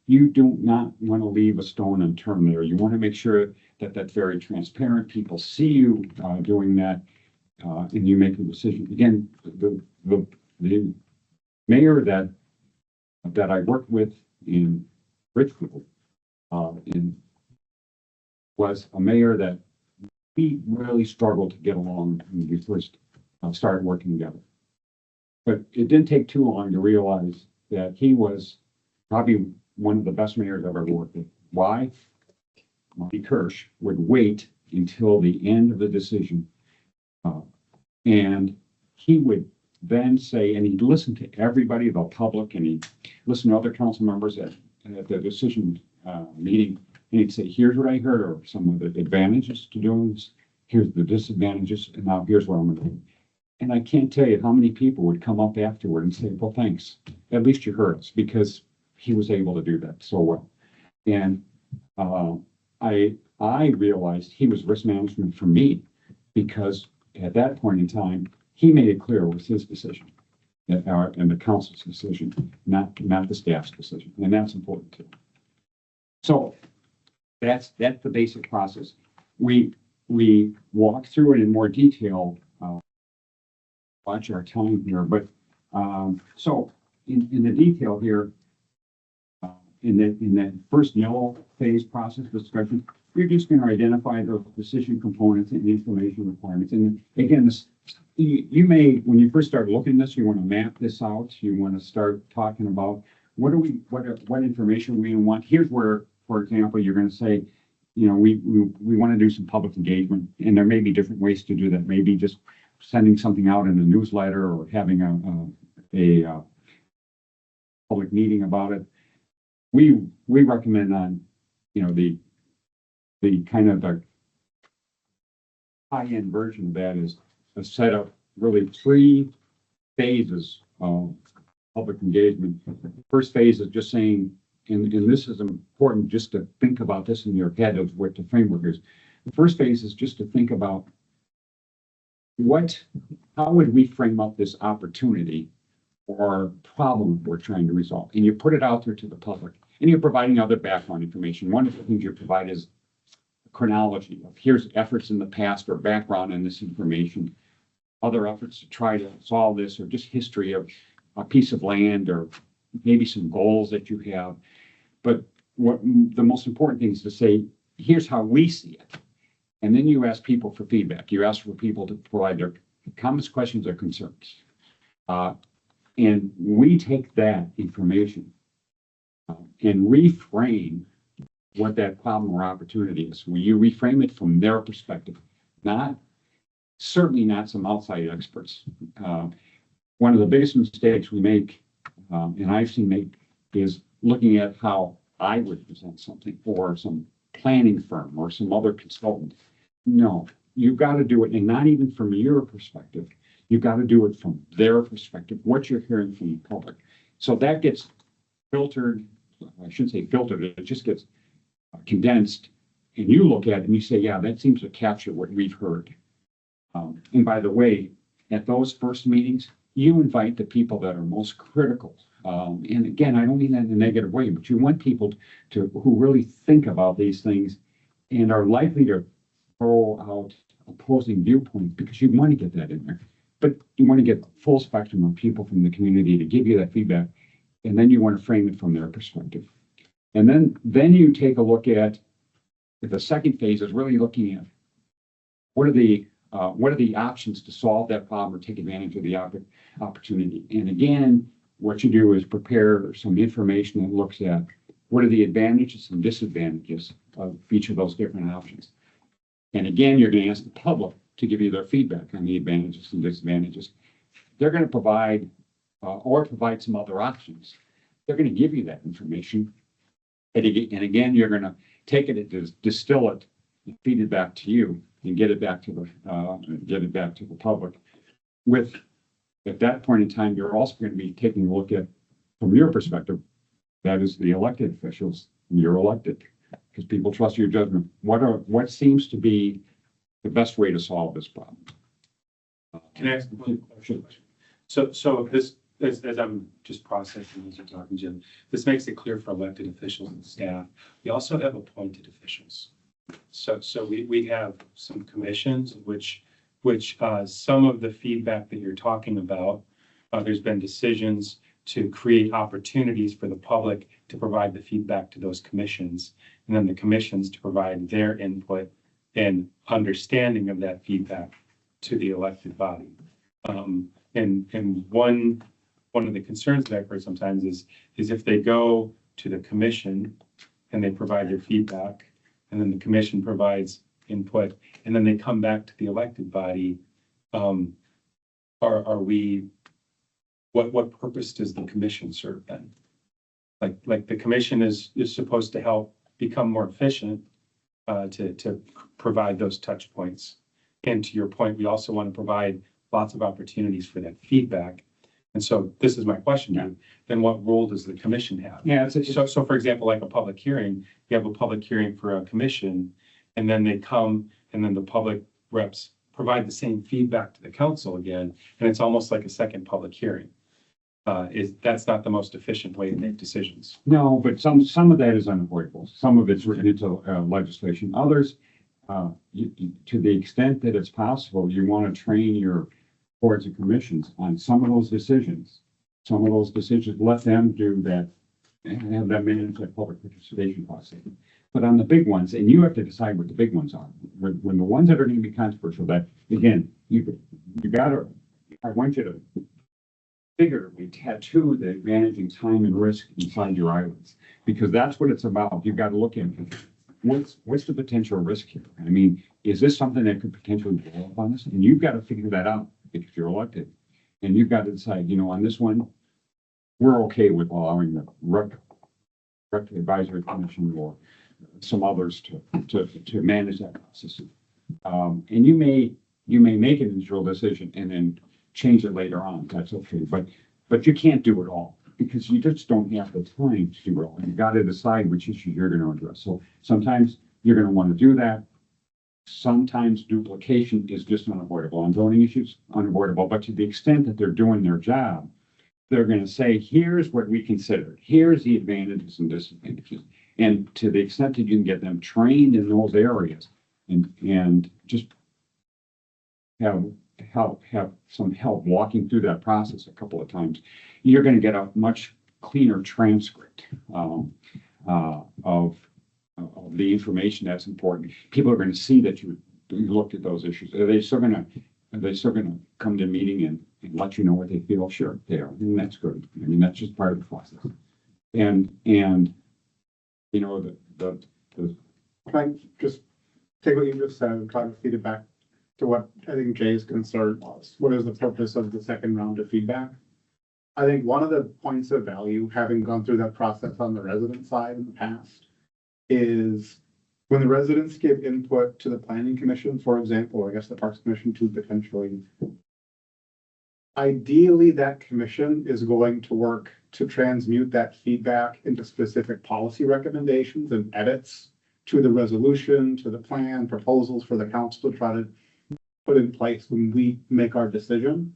you do not want to leave a stone unturned there. You want to make sure that that's very transparent. People see you doing that, and you make a decision. Again, the mayor that I worked with in Richfield, was a mayor that we really struggled to get along when we first started working together. But it didn't take too long to realize that he was probably one of the best mayors I've ever worked with. Why? Marty Kirsch would wait until the end of the decision. And he would then say, and he'd listen to everybody, the public, and he'd listen to other council members at the decision meeting. And he'd say, here's what I heard, or some of the advantages to doing this. Here's the disadvantages, and now here's what I'm going to do. And I can't tell you how many people would come up afterward and say, well, thanks. At least you heard us, because he was able to do that so well. And I realized he was risk management for me, because at that point in time, he made it clear it was his decision and the council's decision, not the staff's decision. And that's important too. So that's the basic process. We walk through it in more detail. Watch our time here, but so in the detail here, in that first yellow phase process discussion, you're just going to identify those decision components and information requirements. And again, you may, when you first start looking at this, you want to map this out. You want to start talking about what information we want. Here's where, for example, you're going to say, you know, we want to do some public engagement, and there may be different ways to do that. Maybe just sending something out in a newsletter, or having a public meeting about it. We recommend on, you know, the kind of the high-end version of that is a set of really 3 phases of public engagement. The first phase is just saying, and this is important just to think about this in your head of what the framework is. The first phase is just to think about how would we frame up this opportunity or problem we're trying to resolve? And you put it out there to the public, and you're providing other background information. One of the things you provide is a chronology of here's efforts in the past or background in this information, other efforts to try to solve this, or just history of a piece of land, or maybe some goals that you have. But what the most important thing is to say, here's how we see it. And then you ask people for feedback. You ask for people to provide their comments, questions, or concerns. And we take that information and reframe what that problem or opportunity is. When you reframe it from their perspective, certainly not some outside experts. One of the biggest mistakes we make, and I've seen make, is looking at how I would present something, or some planning firm or some other consultant. No, you've got to do it, and not even from your perspective. You've got to do it from their perspective, what you're hearing from the public. So that gets filtered. I shouldn't say filtered, it just gets condensed, and you look at it and you say, yeah, that seems to capture what we've heard. And by the way, at those first meetings, you invite the people that are most critical. And again, I don't mean that in a negative way, but you want people who really think about these things and are likely to throw out opposing viewpoints, because you want to get that in there. But you want to get a full spectrum of people from the community to give you that feedback. And then you want to frame it from their perspective. And then you take a look at the second phase is really looking at what are the options to solve that problem or take advantage of the opportunity. And again, what you do is prepare some information that looks at what are the advantages and disadvantages of each of those different options. And again, you're going to ask the public to give you their feedback on the advantages and disadvantages. They're going to provide or provide some other options. They're going to give you that information. And again, you're going to take it and distill it, and feed it back to you, and get it back to the public. With at that point in time, you're also going to be taking a look at, from your perspective, that is the elected officials. You're elected because people trust your judgment. What seems to be the best way to solve this problem?
Can I ask one question? So this, as I'm just processing as you're talking, Jim, this makes it clear for elected officials and staff. We also have appointed officials. So we have some commissions, which some of the feedback that you're talking about, there's been decisions to create opportunities for the public to provide the feedback to those commissions, and then the commissions to provide their input and understanding of that feedback to the elected body. And one of the concerns that I've heard sometimes is if they go to the commission and they provide their feedback, and then the commission provides input, and then they come back to the elected body, what purpose does the commission serve then? Like the commission is supposed to help become more efficient, to provide those touch points. And to your point, we also want to provide lots of opportunities for that feedback. And so this is my question to you, then what role does the commission have?
Yeah,
So for example, like a public hearing, you have a public hearing for a commission, and then they come, and then the public reps provide the same feedback to the council again, and it's almost like a second public hearing. That's not the most efficient way to make decisions.
No, but some of that is unavoidable. Some of it's written into legislation. Others, to the extent that it's possible, you want to train your boards and commissions on some of those decisions. Some of those decisions, let them do that and have them manage that public participation process. But on the big ones, and you have to decide what the big ones are. When the ones that are going to be controversial, that again, you gotta, I want you to figuratively tattoo the managing time and risk inside your eyelids, because that's what it's about. You've got to look at what's the potential risk here. I mean, is this something that could potentially blow up on us? And you've got to figure that out if you're elected. And you've got to decide, on this one, we're okay with allowing the rec advisory commission or some others to manage that process. And you may make an individual decision and then change it later on. That's okay. But you can't do it all because you just don't have the time to do it all. And you got to decide which issues you're going to address. So sometimes you're going to want to do that. Sometimes duplication is just unavoidable. On zoning issues, unavoidable. But to the extent that they're doing their job, they're going to say, here's what we considered. Here's the advantages and disadvantages. And to the extent that you can get them trained in those areas and just have some help walking through that process a couple of times, you're going to get a much cleaner transcript of the information that's important. People are going to see that you looked at those issues. Are they still going to come to a meeting and let you know what they feel? Sure, they are, and that's good. I mean, that's just part of the process. And the
Can I just take what you just said and try to feed it back to what I think Jay's concern was? What is the purpose of the second round of feedback? I think one of the points of value, having gone through that process on the resident side in the past, is when the residents give input to the planning commission, for example, I guess the Parks Commission too, potentially. Ideally, that commission is going to work to transmute that feedback into specific policy recommendations and edits to the resolution, to the plan, proposals for the council to try to put in place when we make our decision.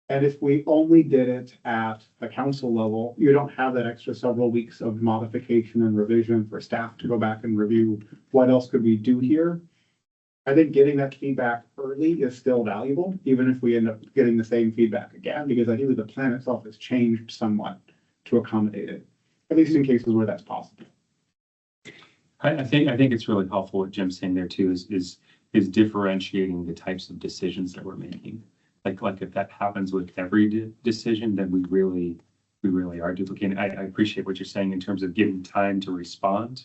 And if we only did it at the council level, you don't have that extra several weeks of modification and revision for staff to go back and review what else could we do here. I think getting that feedback early is still valuable, even if we end up getting the same feedback again, because I think the plan itself has changed somewhat to accommodate it, at least in cases where that's possible.
I think it's really helpful what Jim's saying there too, is differentiating the types of decisions that we're making. Like if that happens with every decision, then we really are duplicating. I appreciate what you're saying in terms of giving time to respond,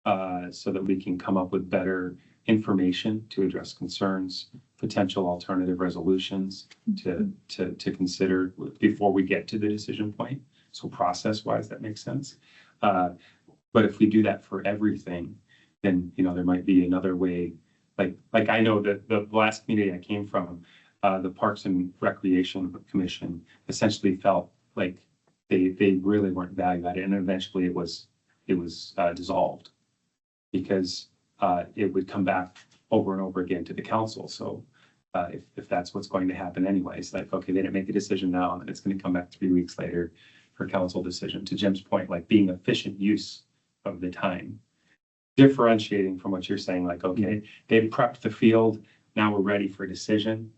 so that we can come up with better information to address concerns, potential alternative resolutions to consider before we get to the decision point. So process-wise, that makes sense. But if we do that for everything, then, there might be another way. Like I know that the last community I came from, the Parks and Recreation Commission essentially felt like they really weren't valued at it, and eventually it was dissolved because it would come back over and over again to the council. So if that's what's going to happen anyways, like, okay, they didn't make a decision now, and then it's going to come back 3 weeks later for council decision. To Jim's point, like being efficient use of the time, differentiating from what you're saying, like, okay, they've prepped the field, now we're ready for a decision.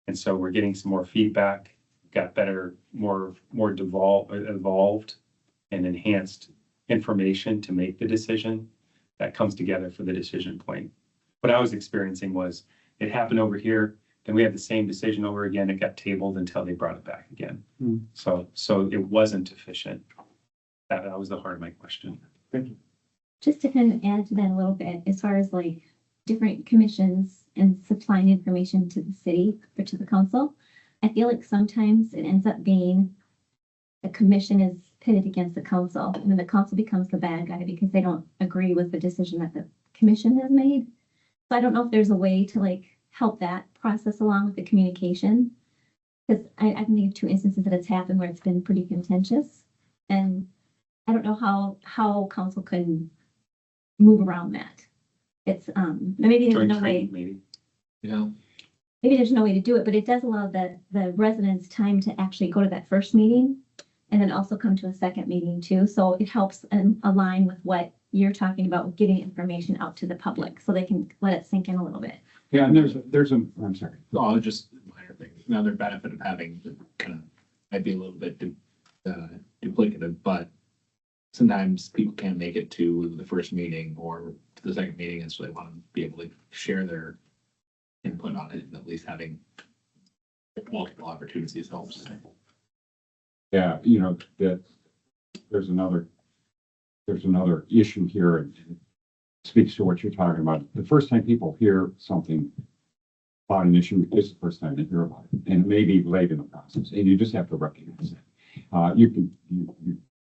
And so we're getting some more feedback, got better, more evolved and enhanced information to make the decision that comes together for the decision point. What I was experiencing was it happened over here, then we had the same decision over again, it got tabled until they brought it back again. So it wasn't efficient. That was the heart of my question.
Thank you.
Just to kind of add to that a little bit, as far as like different commissions and supplying information to the city or to the council, I feel like sometimes it ends up being the commission is pitted against the council, and then the council becomes the bad guy because they don't agree with the decision that the commission has made. So I don't know if there's a way to like help that process along with the communication. Because I can think of 2 instances that it's happened where it's been pretty contentious. And I don't know how council can move around that. It's maybe there's
Joint
no way,
training, maybe.
Yeah.
maybe there's no way to do it, but it does allow the residents time to actually go to that first meeting and then also come to a second meeting too. So it helps align with what you're talking about, getting information out to the public so they can let it sink in a little bit.
Yeah, and I'm sorry.
Oh, just minor things. Another benefit of having kind of, might be a little bit duplicative, but sometimes people can't make it to the first meeting or to the second meeting, and so they want to be able to share their input on it, and at least having multiple opportunities helps.
Yeah, that there's another issue here, and it speaks to what you're talking about. The first time people hear something about an issue is the first time they hear about it, and it may be late in the process, and you just have to recognize it. You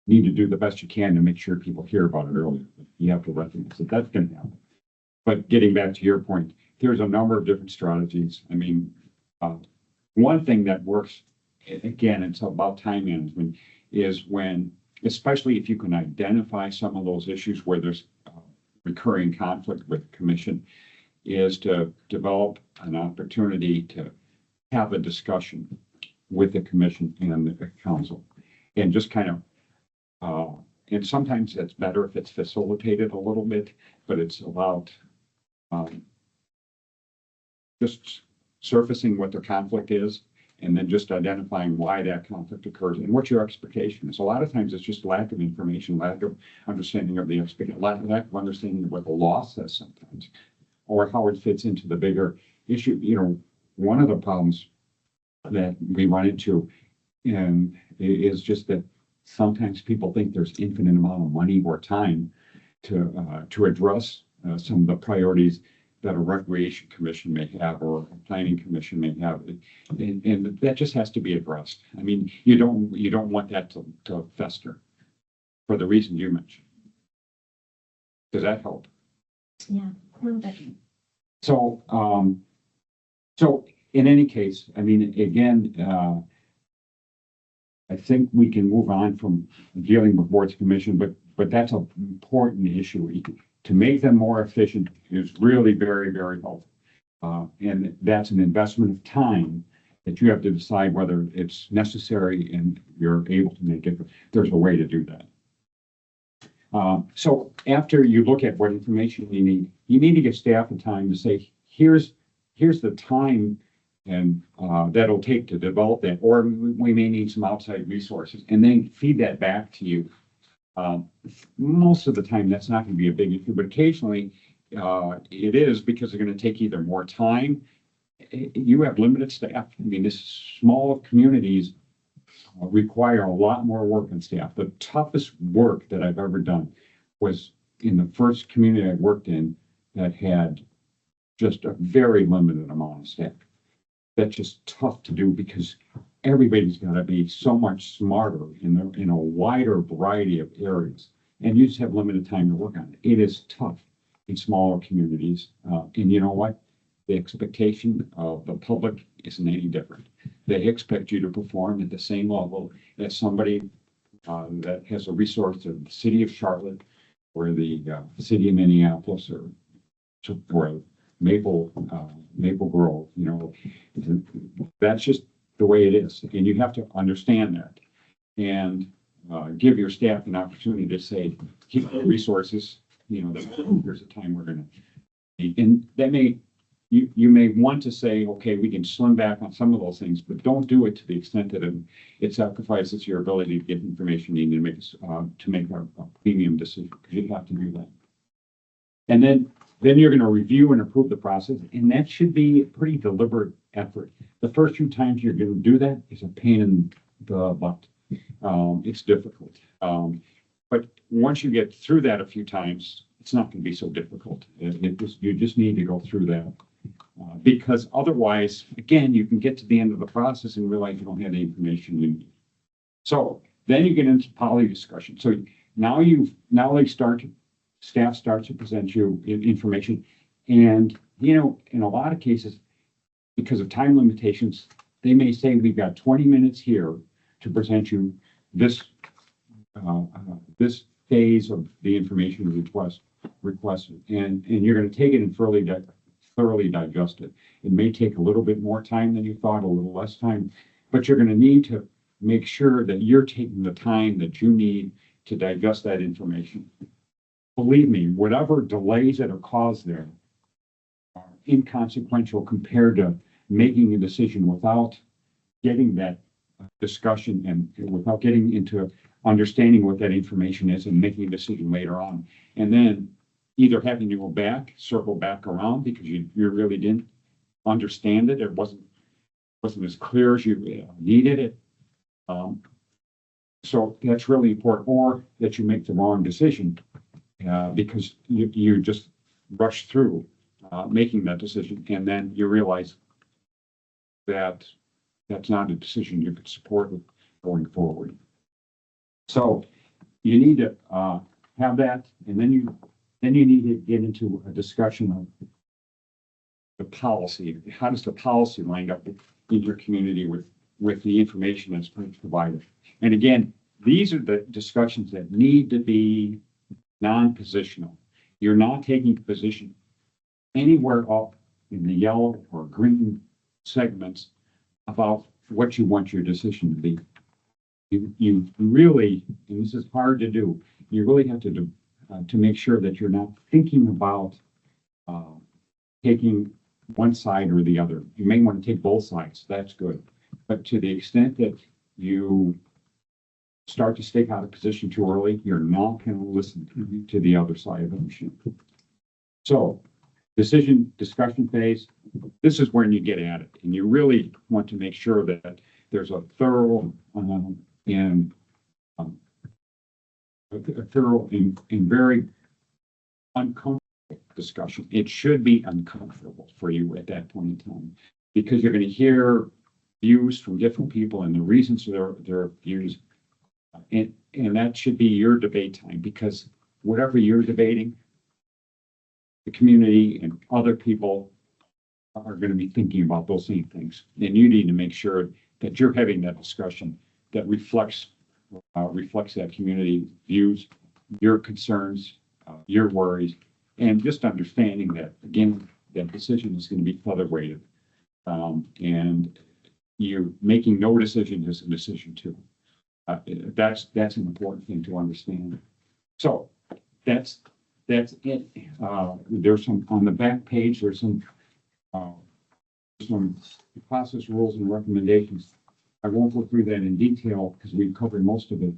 need to do the best you can to make sure people hear about it earlier. You have to recognize that that's going to happen. But getting back to your point, there's a number of different strategies. I mean, one thing that works, again, it's about time management, is when, especially if you can identify some of those issues where there's recurring conflict with the commission, is to develop an opportunity to have a discussion with the commission and the council. And just kind of, and sometimes it's better if it's facilitated a little bit, but it's about just surfacing what the conflict is, and then just identifying why that conflict occurs and what your expectation is. A lot of times it's just lack of information, lack of understanding of the expectation, lack of understanding of what the law says sometimes, or how it fits into the bigger issue. One of the problems that we run into is just that sometimes people think there's infinite amount of money or time to address some of the priorities that a recreation commission may have or a planning commission may have, and that just has to be addressed. I mean, you don't want that to fester for the reasons you mentioned. Does that help?
Yeah, a little bit.
So, so in any case, I mean, again, I think we can move on from dealing with boards commission, but that's an important issue. To make them more efficient is really very, very helpful. And that's an investment of time that you have to decide whether it's necessary and you're able to make it. There's a way to do that. So after you look at what information you need to give staff a time to say, here's the time that'll take to develop that, or we may need some outside resources and then feed that back to you. Most of the time, that's not going to be a big issue, but occasionally it is, because they're going to take either more time. You have limited staff. I mean, this small communities require a lot more work on staff. The toughest work that I've ever done was in the first community I worked in that had just a very limited amount of staff. That's just tough to do because everybody's got to be so much smarter in a wider variety of areas. And you just have limited time to work on it. It is tough in smaller communities. And you know what? The expectation of the public isn't any different. They expect you to perform at the same level as somebody that has a resource of the city of Charlotte or the city of Minneapolis or Maple Grove. You know, that's just the way it is. And you have to understand that and give your staff an opportunity to say, keep the resources, you know, there's a time we're going to, and that may, you may want to say, okay, we can slim back on some of those things, but don't do it to the extent that it sacrifices your ability to get information you need to make a premium decision, because you have to do that. And then you're going to review and approve the process, and that should be a pretty deliberate effort. The first few times you're going to do that is a pain in the butt. It's difficult. But once you get through that a few times, it's not going to be so difficult. You just need to go through that. Because otherwise, again, you can get to the end of the process and realize you don't have the information you need. So then you get into policy discussion. So now staff starts to present you information. And, you know, in a lot of cases, because of time limitations, they may say, we've got 20 minutes here to present you this phase of the information requested. And you're going to take it and thoroughly digest it. It may take a little bit more time than you thought, a little less time, but you're going to need to make sure that you're taking the time that you need to digest that information. Believe me, whatever delays that are caused there are inconsequential compared to making a decision without getting that discussion and without getting into understanding what that information is and making a decision later on. And then either having to go back, circle back around because you really didn't understand it. It wasn't as clear as you needed it. So that's really important, or that you make the wrong decision because you just rush through making that decision, and then you realize that that's not a decision you could support going forward. So you need to have that, and then you need to get into a discussion of the policy. How does the policy line up in your community with the information that's provided? And again, these are the discussions that need to be non-positional. You're not taking a position anywhere up in the yellow or green segments about what you want your decision to be. You really, and this is hard to do, you really have to do to make sure that you're not thinking about taking one side or the other. You may want to take both sides. That's good. But to the extent that you start to stake out a position too early, you're not going to listen to the other side of the machine. So discussion phase, this is when you get at it. And you really want to make sure that there's a thorough and very uncomfortable discussion. It should be uncomfortable for you at that point in time, because you're going to hear views from different people and the reasons for their views. And that should be your debate time, because whatever you're debating, the community and other people are going to be thinking about those same things. And you need to make sure that you're having that discussion that reflects that community views, your concerns, your worries, and just understanding that, again, that decision is going to be feather-weighted. And you're making no decision is a decision too. That's an important thing to understand. So that's it. There's some on the back page. There's some some process rules and recommendations. I won't go through that in detail because we've covered most of it,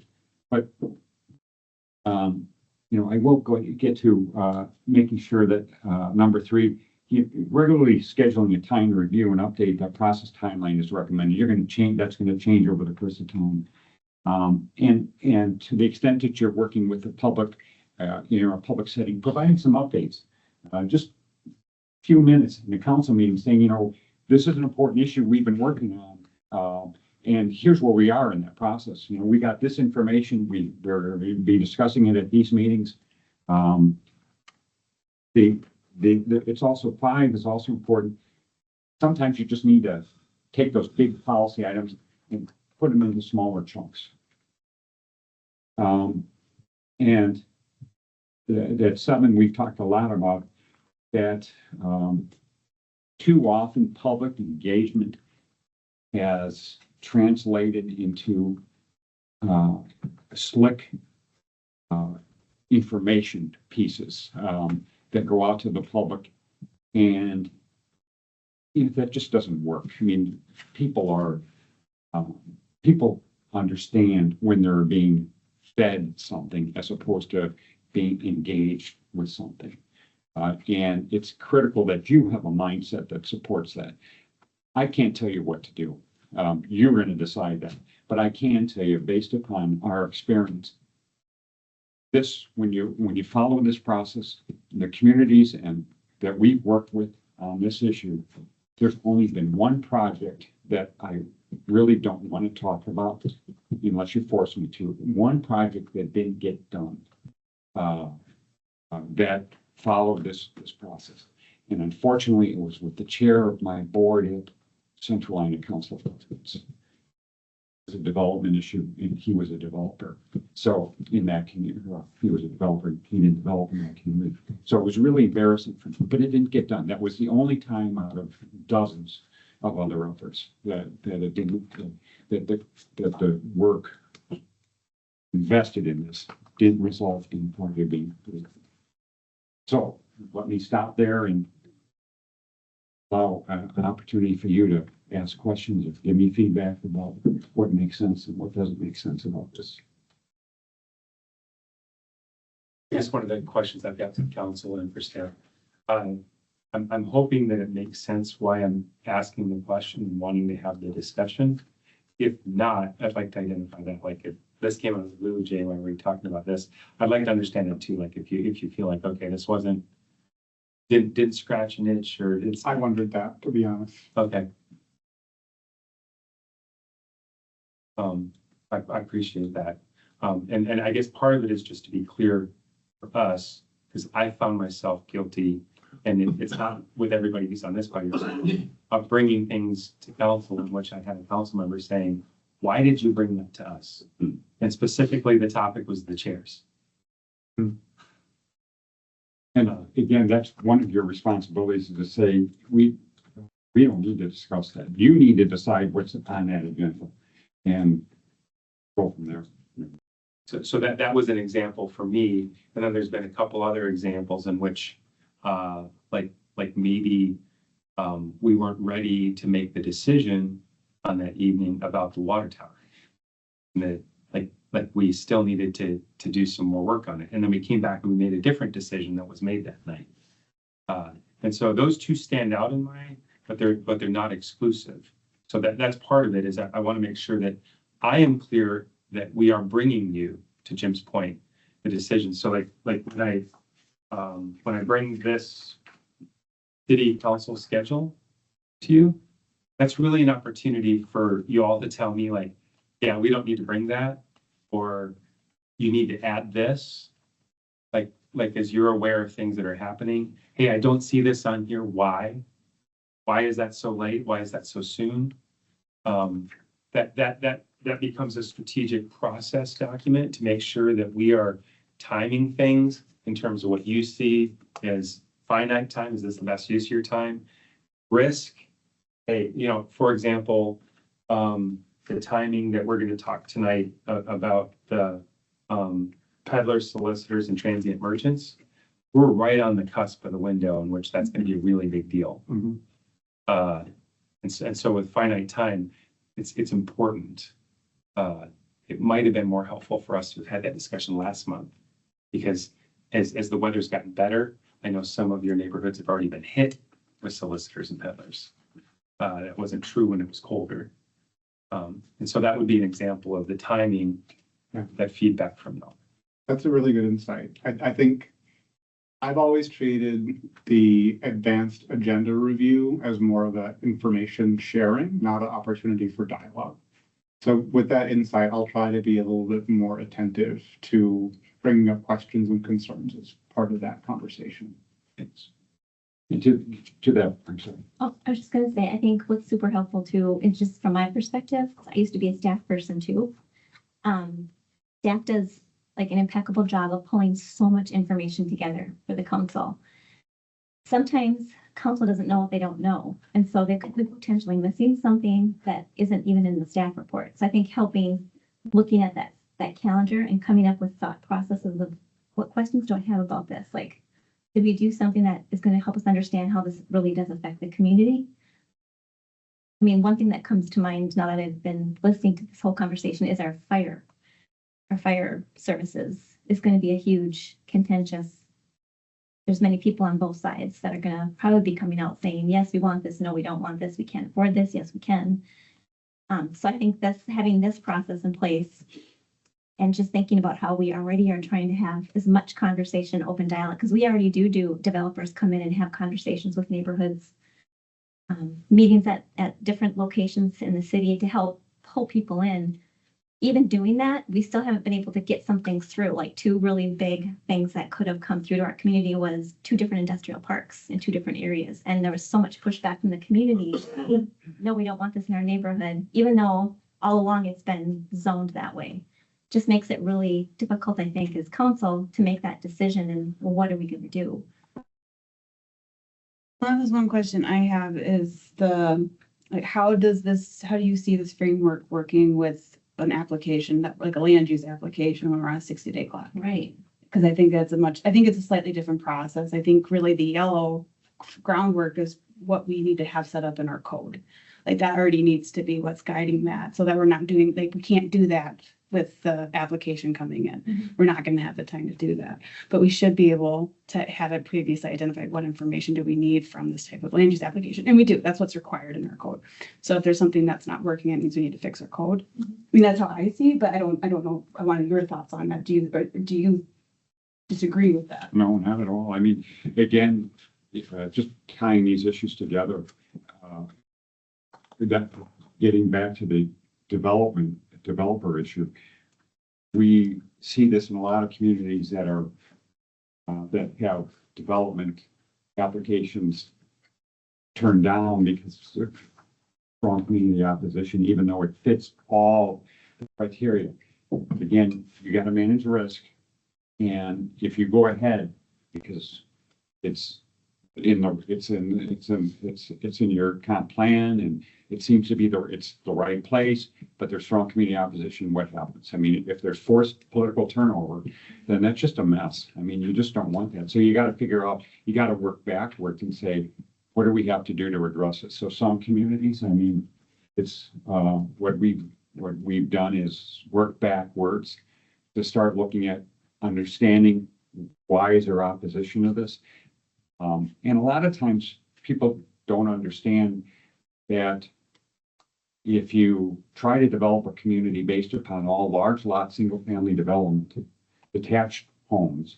but I will get to making sure that number 3, regularly scheduling a time to review and update that process timeline is recommended. You're going to change, that's going to change over the course of time. And to the extent that you're working with the public, a public setting, providing some updates, just a few minutes in the council meeting saying, this is an important issue we've been working on. And here's where we are in that process. We got this information. We're going to be discussing it at these meetings. It's also 5 is also important. Sometimes you just need to take those big policy items and put them into smaller chunks. And that 7, we've talked a lot about that. Too often public engagement has translated into slick information pieces that go out to the public, and that just doesn't work. I mean, people understand when they're being fed something as opposed to being engaged with something. And it's critical that you have a mindset that supports that. I can't tell you what to do. You're going to decide that. But I can tell you, based upon our experience, when you follow this process, the communities and that we've worked with on this issue, there's only been one project that I really don't want to talk about unless you force me to. One project that didn't get done that followed this process. And unfortunately, it was with the chair of my board at Central Iowa Council. It was a development issue, and he was a developer. So in that community, he was a developer, he didn't develop in that community. So it was really embarrassing for him, but it didn't get done. That was the only time out of dozens of other efforts that it didn't, that the work invested in this didn't result in project being completed. So let me stop there and allow an opportunity for you to ask questions, or give me feedback about what makes sense and what doesn't make sense about this.
Just one of the questions I've got from council and for staff. I'm hoping that it makes sense why I'm asking the question and wanting to have the discussion. If not, I'd like to identify that, like if this came out of the blue, Jay, when we were talking about this, I'd like to understand it too. Like if you feel like, okay, this didn't scratch an itch, or it's.
I wondered that, to be honest.
Okay. I appreciate that. And I guess part of it is just to be clear for us, because I found myself guilty, and it's not with everybody who's on this call, of bringing things to council in which I had a council member saying, why did you bring that to us? And specifically, the topic was the chairs.
And again, that's one of your responsibilities, is to say, we don't need to discuss that. You need to decide what's on that agenda and go from there.
So that was an example for me. And then there's been a couple other examples in which, like maybe we weren't ready to make the decision on that evening about the water tower. And that like we still needed to do some more work on it. And then we came back and we made a different decision that was made that night. And so those two stand out in my, but they're not exclusive. So that's part of it, is I want to make sure that I am clear that we are bringing you, to Jim's point, the decision. So like when I bring this city council schedule to you, that's really an opportunity for you all to tell me, like, yeah, we don't need to bring that, or you need to add this. Like as you're aware of things that are happening, hey, I don't see this on here. Why? Why is that so late? Why is that so soon? That becomes a strategic process document to make sure that we are timing things in terms of what you see as finite time. Is this the best use of your time? Risk. Hey, for example, the timing that we're going to talk tonight about the peddlers, solicitors, and transient merchants, we're right on the cusp of the window in which that's going to be a really big deal. And so with finite time, it's important. It might have been more helpful for us to have had that discussion last month. Because as the weather's gotten better, I know some of your neighborhoods have already been hit with solicitors and peddlers. That wasn't true when it was colder. And so that would be an example of the timing, that feedback from them.
That's a really good insight. I think I've always treated the advanced agenda review as more of an information sharing, not an opportunity for dialogue. So with that insight, I'll try to be a little bit more attentive to bringing up questions and concerns as part of that conversation.
Thanks. And to that, I'm sorry.
Oh, I was just gonna say, I think what's super helpful too, is just from my perspective, 'cause I used to be a staff person too. Staff does like an impeccable job of pulling so much information together for the council. Sometimes council doesn't know what they don't know, and so they could be potentially missing something that isn't even in the staff report. So I think helping, looking at that calendar and coming up with thought processes of what questions do I have about this? Like, did we do something that is going to help us understand how this really does affect the community? I mean, one thing that comes to mind now that I've been listening to this whole conversation is our fire. Our fire services is going to be a huge contentious. There's many people on both sides that are going to probably be coming out saying, yes, we want this. No, we don't want this. We can't afford this. Yes, we can. So I think that's having this process in place and just thinking about how we already are trying to have as much conversation, open dialogue, because we already do developers come in and have conversations with neighborhoods, meetings at different locations in the city to help pull people in. Even doing that, we still haven't been able to get some things through. Like two really big things that could have come through to our community was 2 different industrial parks in 2 different areas. And there was so much pushback from the community. No, we don't want this in our neighborhood, even though all along it's been zoned that way. Just makes it really difficult, I think, as council to make that decision and, well, what are we going to do?
That was one question I have is how do you see this framework working with an application that like a land use application when we're on a 60-day clock?
Right.
Because I think it's a slightly different process. I think really the yellow groundwork is what we need to have set up in our code. Like that already needs to be what's guiding that so that we're not doing, like, we can't do that with the application coming in.
Mm-hmm.
We're not going to have the time to do that, but we should be able to have it previously identified what information do we need from this type of land use application. And we do, that's what's required in our code. So if there's something that's not working, it means we need to fix our code.
Mm-hmm.
I mean, that's how I see it, but I don't know. I wanted your thoughts on that. Do you disagree with that?
No, not at all. I mean, again, just tying these issues together, that getting back to the developer issue, we see this in a lot of communities that are that have development applications turned down because of strong community opposition, even though it fits all the criteria. Again, you got to manage risk, and if you go ahead because it's in your comp plan and it seems to be the right place, but there's strong community opposition, what happens? I mean, if there's forced political turnover, then that's just a mess. I mean, you just don't want that. So you got to figure out, you got to work backwards and say, what do we have to do to address it? So some communities, I mean, it's what we've done is work backwards to start looking at understanding why is there opposition to this. And a lot of times people don't understand that if you try to develop a community based upon all large lot, single family development, detached homes,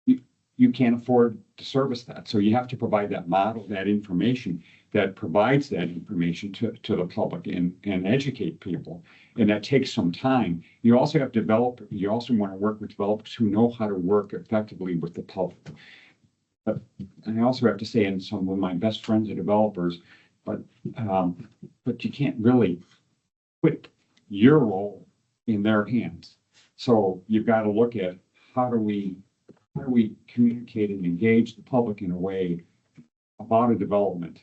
you can't afford to service that. So you have to provide that model, that information that provides that information to the public and educate people. And that takes some time. You also want to work with developers who know how to work effectively with the public. But I also have to say, and some of my best friends are developers, but you can't really put your role in their hands. So you've got to look at how do we communicate and engage the public in a way about a development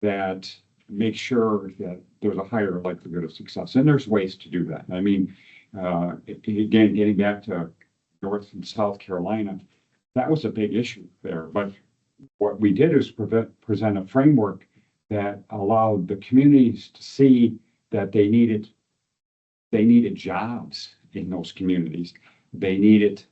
that makes sure that there's a higher likelihood of success. And there's ways to do that. I mean, again, getting back to North and South Carolina, that was a big issue there. But what we did is present a framework that allowed the communities to see that they needed jobs in those communities. They needed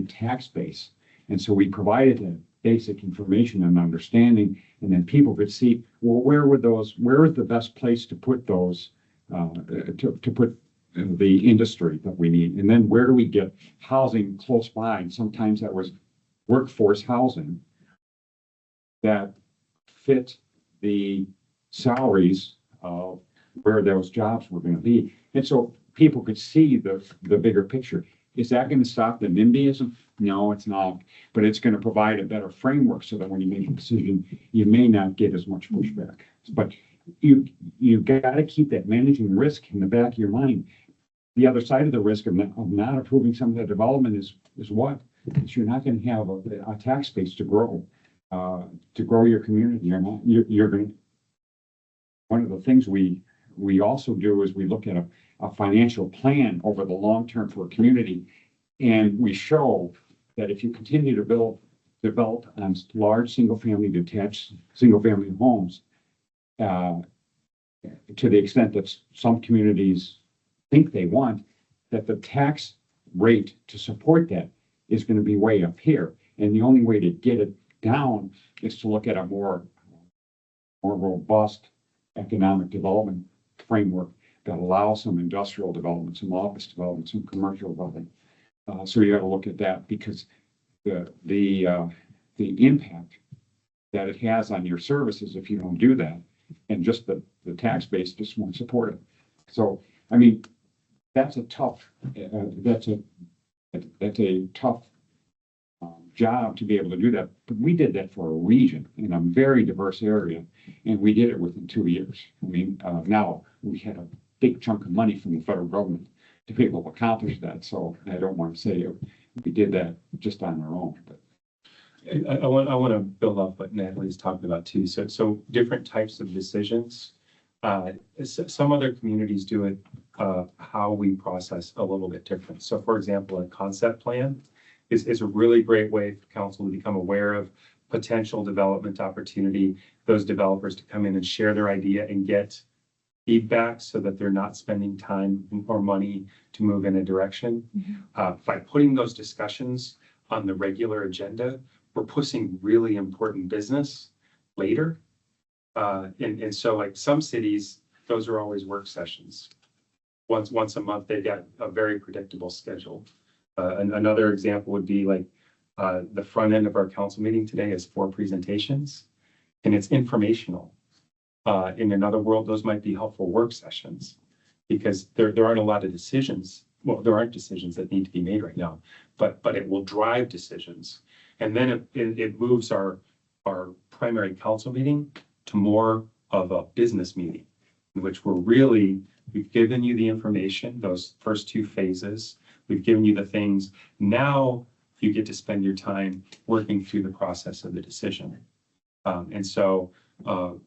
tax base. And so we provided the basic information and understanding, and then people could see, well, where is the best place to put those, to put the industry that we need? And then where do we get housing close by? And sometimes that was workforce housing that fit the salaries of where those jobs were going to be. And so people could see the bigger picture. Is that going to stop the NIMBYism? No, it's not. But it's going to provide a better framework so that when you make a decision, you may not get as much pushback. But you got to keep that managing risk in the back of your mind. The other side of the risk of not approving some of the development is what? Is you're not going to have a tax base to grow your community. You're going to, one of the things we also do is we look at a financial plan over the long term for a community. And we show that if you continue to develop on large detached single family homes, to the extent that some communities think they want, that the tax rate to support that is going to be way up here. And the only way to get it down is to look at a more robust economic development framework that allows some industrial development, some office development, some commercial development. So you got to look at that, because the impact that it has on your services if you don't do that, and just the tax base just won't support it. So I mean, that's a tough job to be able to do that. But we did that for a region in a very diverse area, and we did it within 2 years. I mean, now we had a big chunk of money from the federal government to be able to accomplish that. So I don't want to say we did that just on our own, but.
I want to build off what Natalie's talking about too. So different types of decisions. Some other communities do it how we process a little bit different. So for example, a concept plan is a really great way for council to become aware of potential development opportunity, those developers to come in and share their idea and get feedback so that they're not spending time or money to move in a direction. By putting those discussions on the regular agenda, we're pushing really important business later. And so like some cities, those are always work sessions. Once a month, they've got a very predictable schedule. And another example would be like the front end of our council meeting today is 4 presentations, and it's informational. In another world, those might be helpful work sessions, because there aren't a lot of decisions. Well, there aren't decisions that need to be made right now, but it will drive decisions. And then it moves our primary council meeting to more of a business meeting, in which we've given you the information, those first 2 phases. We've given you the things. Now you get to spend your time working through the process of the decision. And so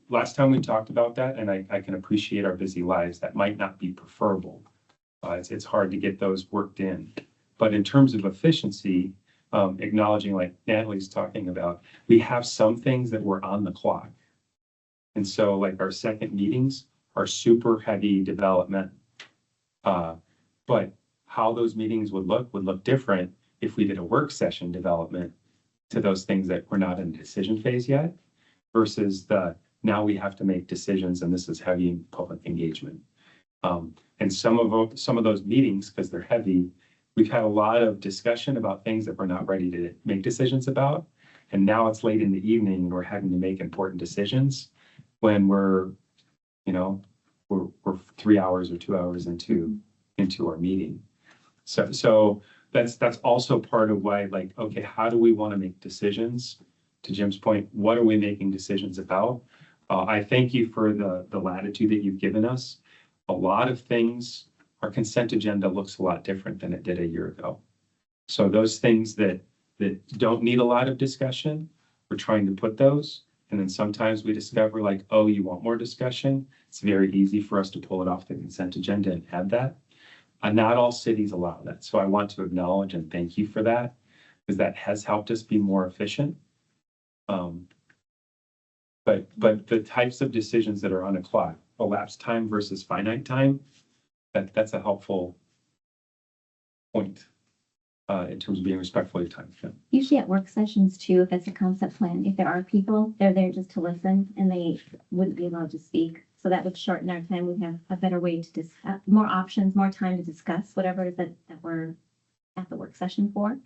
last time we talked about that, and I can appreciate our busy lives, that might not be preferable. It's hard to get those worked in. But in terms of efficiency, acknowledging like Natalie's talking about, we have some things that were on the clock. And so like our second meetings are super heavy development. But how those meetings would look different if we did a work session development to those things that we're not in the decision phase yet, versus now we have to make decisions, and this is heavy public engagement. And some of those meetings, because they're heavy, we've had a lot of discussion about things that we're not ready to make decisions about. And now it's late in the evening and we're having to make important decisions when we're 3 hours or 2 hours into our meeting. So that's also part of why, like, okay, how do we want to make decisions? To Jim's point, what are we making decisions about? I thank you for the latitude that you've given us. A lot of things, our consent agenda looks a lot different than it did a year ago. So those things that don't need a lot of discussion, we're trying to put those. And then sometimes we discover like, oh, you want more discussion? It's very easy for us to pull it off the consent agenda and add that. And not all cities allow that. So I want to acknowledge and thank you for that, because that has helped us be more efficient. But the types of decisions that are on a clock, elapsed time versus finite time, that's a helpful point in terms of being respectful of your time. Yeah.
Usually at work sessions too, if it's a concept plan, if there are people, they're there just to listen and they wouldn't be allowed to speak. So that would shorten our time. We have a better way to discuss, more options, more time to discuss whatever it is that we're at the work session for.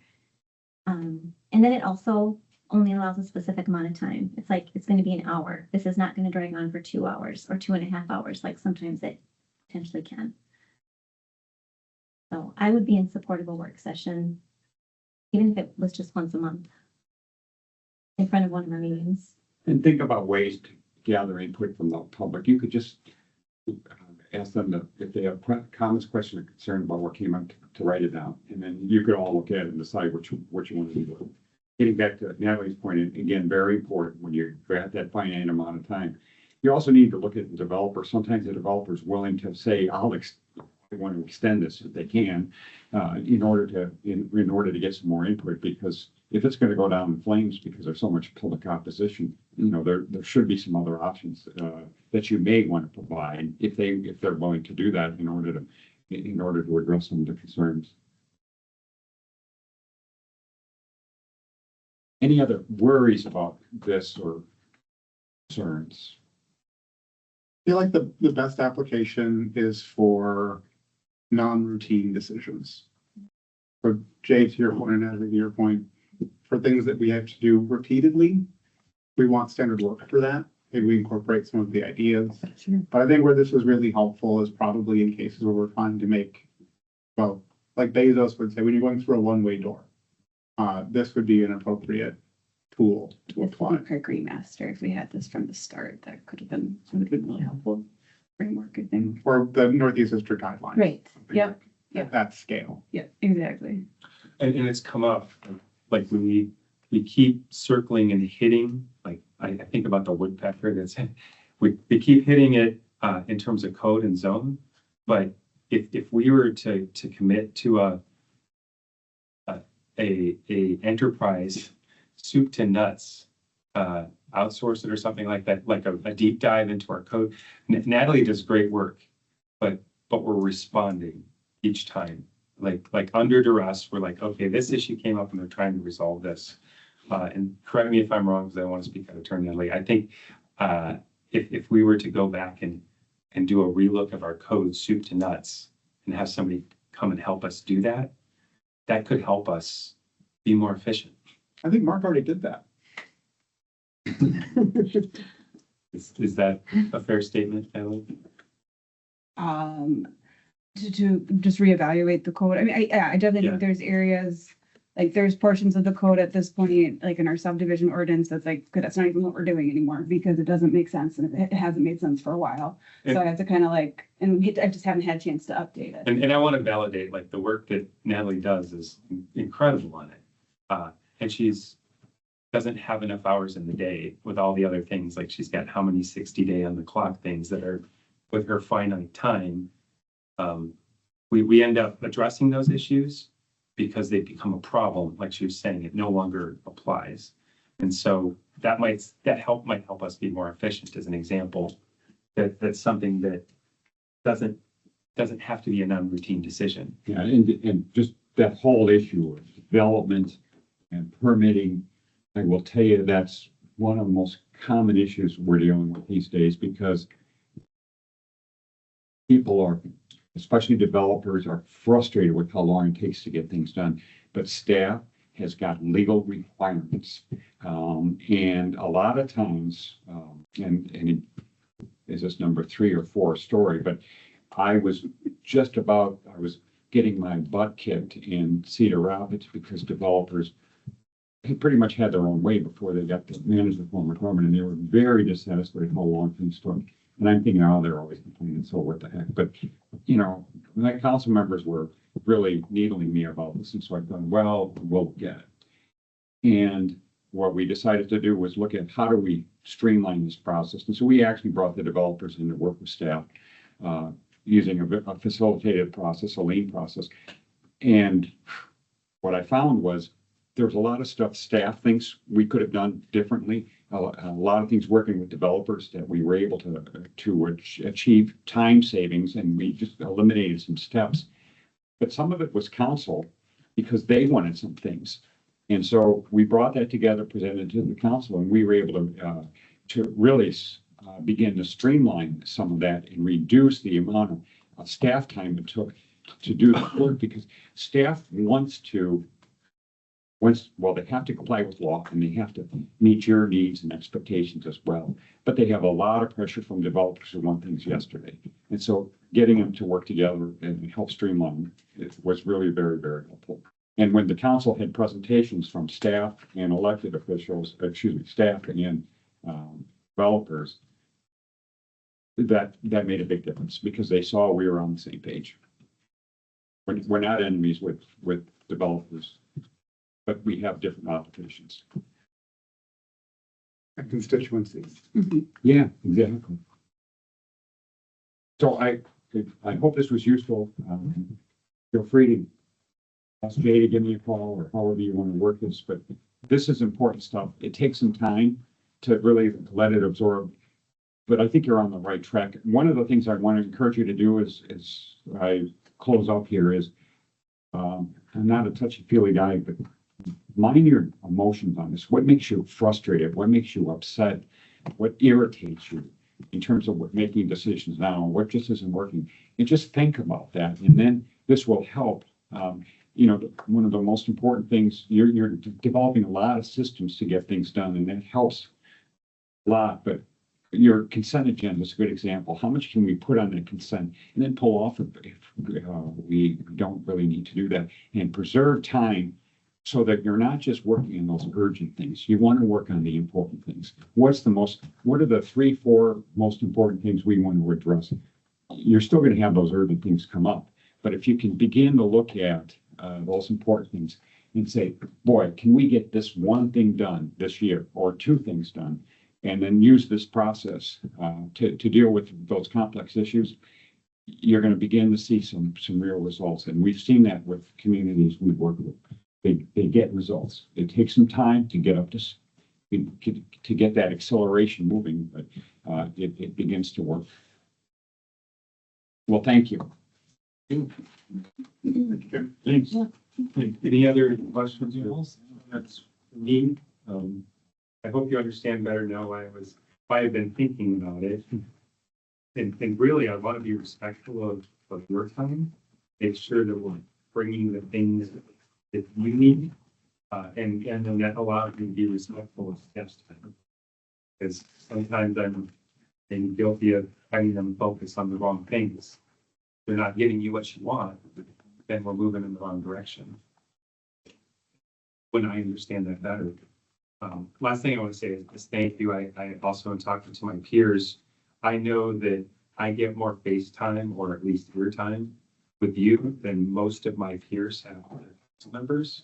And then it also only allows a specific amount of time. It's like, it's going to be an hour. This is not going to drag on for 2 hours or 2.5 hours, like sometimes it potentially can. So I would be in support of a work session, even if it was just once a month in front of one of our meetings.
And think about ways to gather input from the public. You could just ask them if they have comments, question, or concern about what came up to write it down. And then you could all look at it and decide what you want to do. Getting back to Natalie's point, and again, very important when you're at that finite amount of time. You also need to look at the developer. Sometimes the developer is willing to say, I want to extend this if they can, in order to get some more input, because if it's going to go down in flames because there's so much public opposition, there should be some other options that you may want to provide if they're willing to do that in order to address some of the concerns. Any other worries about this or concerns?
I feel like the best application is for non-routine decisions. For Jay, to your point, and Natalie, to your point, for things that we have to do repeatedly, we want standard work for that. Maybe we incorporate some of the ideas.
Sure.
But I think where this is really helpful is probably in cases where we're trying to make, well, like Bezos would say, when you're going through a one-way door, this would be an appropriate tool to apply.
Our green master, if we had this from the start, that would have been really helpful framework, I think.
Or the Northeast District guidelines.
Right.
Something
Yep.
like
Yep.
that scale.
Yeah, exactly.
And it's come up, like when we keep circling and hitting, like I think about the woodpecker that's, we keep hitting it in terms of code and zone. But if we were to commit to a enterprise soup to nuts, outsource it or something like that, like a deep dive into our code. Natalie does great work, but we're responding each time. Like under duress, we're like, okay, this issue came up and they're trying to resolve this. And correct me if I'm wrong, because I want to speak out of turn, Natalie. I think if we were to go back and do a relook of our code soup to nuts and have somebody come and help us do that, that could help us be more efficient.
I think Mark already did that.
Is that a fair statement, Natalie?
To just reevaluate the code. I mean, I definitely
Yeah.
think there's areas, like there's portions of the code at this point, like in our subdivision ordinance, that's like, that's not even what we're doing anymore because it doesn't make sense and it hasn't made sense for a while. So I have to kind of like, I just haven't had a chance to update it.
And I want to validate, like, the work that Natalie does is incredible on it. And doesn't have enough hours in the day with all the other things, like she's got how many 60-day on the clock things that are with her finite time. We end up addressing those issues because they become a problem. Like she was saying, it no longer applies. And so that might help us be more efficient as an example. That's something that doesn't have to be a non-routine decision.
Yeah, and just that whole issue of development and permitting, I will tell you, that's one of the most common issues we're dealing with these days because people are, especially developers, are frustrated with how long it takes to get things done. But staff has got legal requirements. And a lot of times, and it is this number 3 or 4 story, but I was getting my butt kicked in Cedar Rapids because developers pretty much had their own way before they got to manage the form requirement, and they were very dissatisfied with how long things took. And I'm thinking, oh, they're always complaining, so what the heck? But, my council members were really needling me about this, and so I thought, well, we'll get it. And what we decided to do was look at how do we streamline this process. And so we actually brought the developers in to work with staff using a facilitated process, a lean process. And what I found was there's a lot of stuff staff thinks we could have done differently. A lot of things working with developers that we were able to achieve time savings, and we just eliminated some steps. But some of it was council because they wanted some things. And so we brought that together, presented to the council, and we were able to really begin to streamline some of that and reduce the amount of staff time it took to do the work, because staff well, they have to comply with law and they have to meet your needs and expectations as well. But they have a lot of pressure from developers who want things yesterday. And so getting them to work together and help streamline it was really very, very helpful. And when the council had presentations from staff and elected officials, staff and developers, that made a big difference because they saw we were on the same page. We're not enemies with developers, but we have different obligations.
And constituencies.
Yeah, exactly. So I hope this was useful. Feel free to ask Jay to give me a call or however you want to work this, but this is important stuff. It takes some time to really let it absorb, but I think you're on the right track. One of the things I want to encourage you to do is I close up here is, I'm not a touchy-feely guy, but mind your emotions on this. What makes you frustrated? What makes you upset? What irritates you in terms of making decisions now? What just isn't working? And just think about that. And then this will help. One of the most important things, you're developing a lot of systems to get things done, and that helps a lot. But your consent agenda is a good example. How much can we put on that consent and then pull off if we don't really need to do that, and preserve time so that you're not just working on those urgent things. You want to work on the important things. What are the 3-4 most important things we want to address? You're still going to have those urgent things come up, but if you can begin to look at those important things and say, boy, can we get this one thing done this year or 2 things done? And then use this process to deal with those complex issues, you're going to begin to see some real results. And we've seen that with communities we've worked with. They get results. It takes some time to get up to get that acceleration moving, but it begins to work. Well, thank you.
Thanks. Any other questions? That's me. I hope you understand better now why I've been thinking about it. And really, I want to be respectful of your time. Make sure that we're bringing the things that you need. And then that allows me to be respectful of staff's time. Because sometimes I'm guilty of having them focus on the wrong things. They're not giving you what you want, then we're moving in the wrong direction. When I understand that better. Last thing I want to say is thank you. I also am talking to my peers. I know that I get more face time, or at least ear time, with you than most of my peers have with their council members.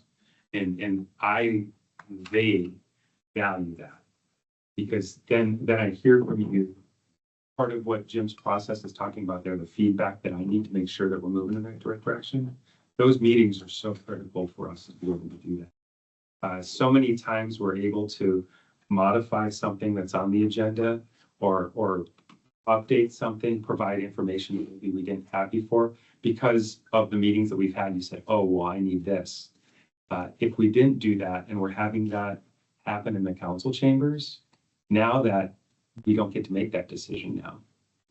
And they value that, because then I hear from you part of what Jim's process is talking about there, the feedback that I need to make sure that we're moving in the right direction. Those meetings are so critical for us to be able to do that. So many times we're able to modify something that's on the agenda or update something, provide information that maybe we didn't have before because of the meetings that we've had. You said, oh, well, I need this. If we didn't do that and we're having that happen in the council chambers, now that we don't get to make that decision now,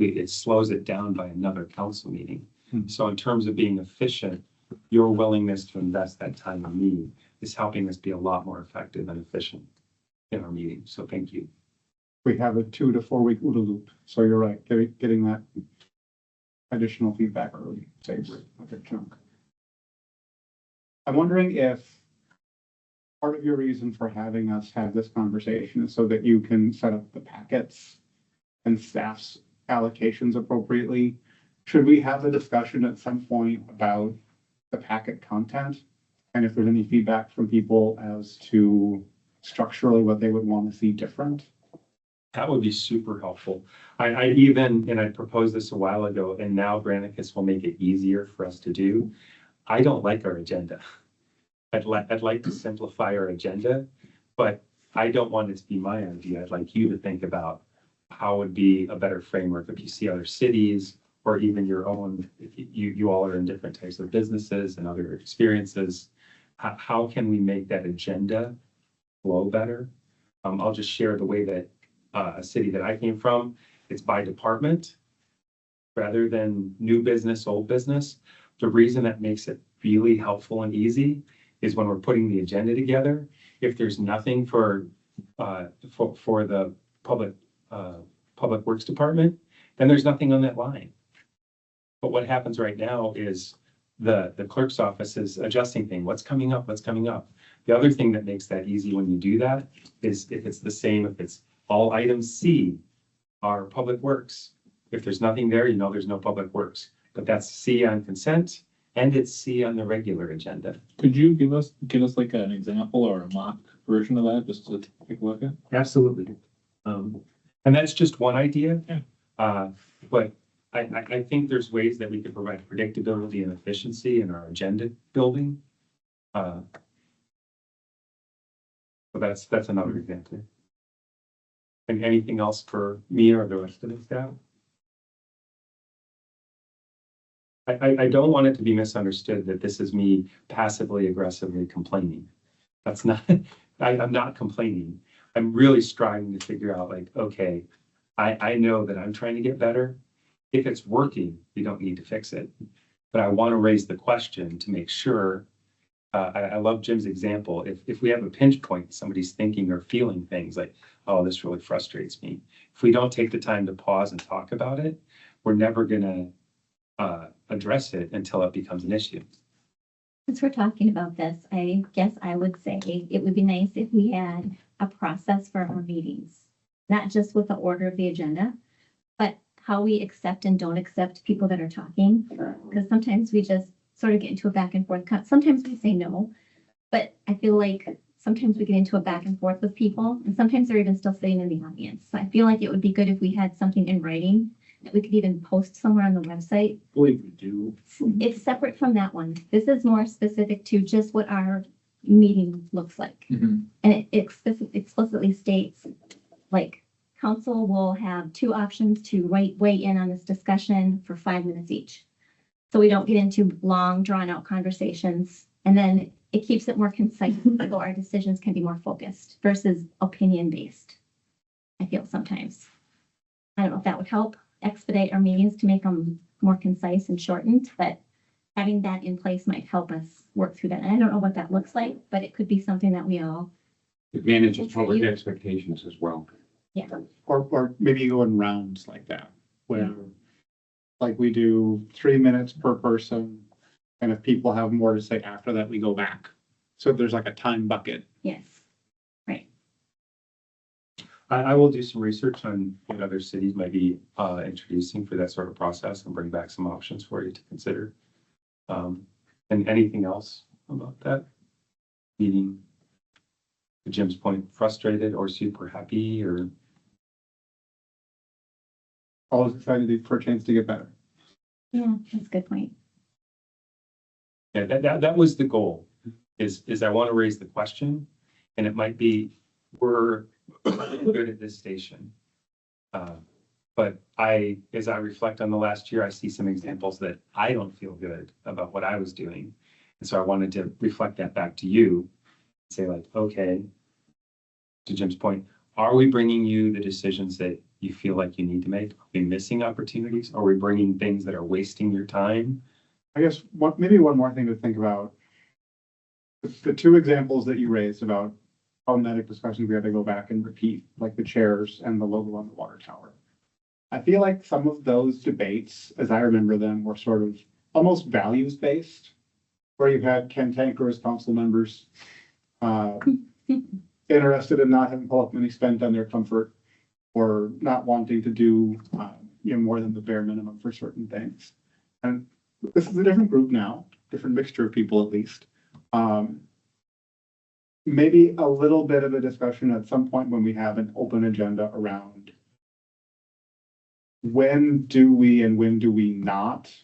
it slows it down by another council meeting. So in terms of being efficient, your willingness to invest that time in me is helping us be a lot more effective and efficient in our meeting. So thank you.
We have a 2 to 4 week OODA loop. So you're right, getting that additional feedback early saves a good chunk. I'm wondering if part of your reason for having us have this conversation is so that you can set up the packets and staff's allocations appropriately. Should we have a discussion at some point about the packet content? And if there's any feedback from people as to structurally what they would want to see different?
That would be super helpful. I proposed this a while ago, and now Granicus will make it easier for us to do. I don't like our agenda. I'd like to simplify our agenda, but I don't want it to be my idea. I'd like you to think about how would be a better framework if you see other cities or even your own, if you all are in different types of businesses and other experiences. How can we make that agenda flow better? I'll just share the way that a city that I came from, it's by department rather than new business, old business. The reason that makes it really helpful and easy is when we're putting the agenda together. If there's nothing for the public works department, then there's nothing on that line. But what happens right now is the clerk's office is adjusting things. What's coming up? What's coming up? The other thing that makes that easy when you do that is if it's the same, if it's all items C are public works. If there's nothing there, you know there's no public works. But that's C on consent and it's C on the regular agenda.
Could you give us like an example or a mock version of that, just to take a look at?
Absolutely. And that's just one idea.
Yeah.
But I think there's ways that we could provide predictability and efficiency in our agenda building. So that's another example. And anything else for me or the rest of the staff? I don't want it to be misunderstood that this is me passively aggressively complaining. That's not, I'm not complaining. I'm really striving to figure out like, okay, I know that I'm trying to get better. If it's working, we don't need to fix it. But I want to raise the question to make sure. I love Jim's example. If we have a pinch point, somebody's thinking or feeling things like, oh, this really frustrates me. If we don't take the time to pause and talk about it, we're never gonna address it until it becomes an issue.
Since we're talking about this, I guess I would say it would be nice if we had a process for our meetings, not just with the order of the agenda, but how we accept and don't accept people that are talking. Because sometimes we just sort of get into a back and forth. Sometimes we say no, but I feel like sometimes we get into a back and forth with people, and sometimes they're even still sitting in the audience. So I feel like it would be good if we had something in writing that we could even post somewhere on the website.
I believe we do.
It's separate from that one. This is more specific to just what our meeting looks like.
Mhm.
And it explicitly states, like, council will have two options to weigh in on this discussion for 5 minutes each. So we don't get into long, drawn out conversations. And then it keeps it more concise, so our decisions can be more focused versus opinion based. I feel sometimes. I don't know if that would help expedite our meetings to make them more concise and shortened, but having that in place might help us work through that. And I don't know what that looks like, but it could be something that we all,
It manages public expectations as well.
yeah.
Or maybe you go in rounds like that, where like we do 3 minutes per person. And if people have more to say after that, we go back. So there's like a time bucket.
Yes. Right.
I will do some research on what other cities might be introducing for that sort of process and bring back some options for you to consider. And anything else about that? Meeting, to Jim's point, frustrated or super happy or?
Always excited for a chance to get better.
Yeah, that's a good point.
Yeah, that was the goal, is I want to raise the question, and it might be, we're good at this station. But as I reflect on the last year, I see some examples that I don't feel good about what I was doing. And so I wanted to reflect that back to you, say like, okay, to Jim's point, are we bringing you the decisions that you feel like you need to make? Are we missing opportunities? Are we bringing things that are wasting your time?
I guess maybe one more thing to think about. The two examples that you raised about problematic discussions we had to go back and repeat, like the chairs and the logo on the water tower. I feel like some of those debates, as I remember them, were sort of almost values based, where you had Ken Tanker as council members interested in not having public money spent on their comfort or not wanting to do more than the bare minimum for certain things. And this is a different group now, different mixture of people at least. Maybe a little bit of a discussion at some point when we have an open agenda around when do we and when do we not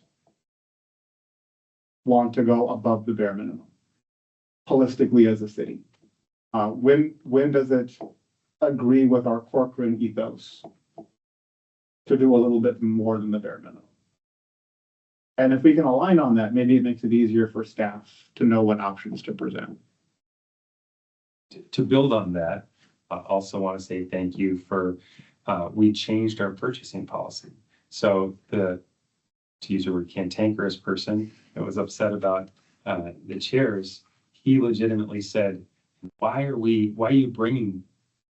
want to go above the bare minimum. holistically as a city? When does it agree with our Corcoran ethos to do a little bit more than the bare minimum? And if we can align on that, maybe it makes it easier for staff to know what options to present.
To build on that, I also want to say thank you for, we changed our purchasing policy. So to use the word cantankerous person that was upset about the chairs, he legitimately said, why are you bringing,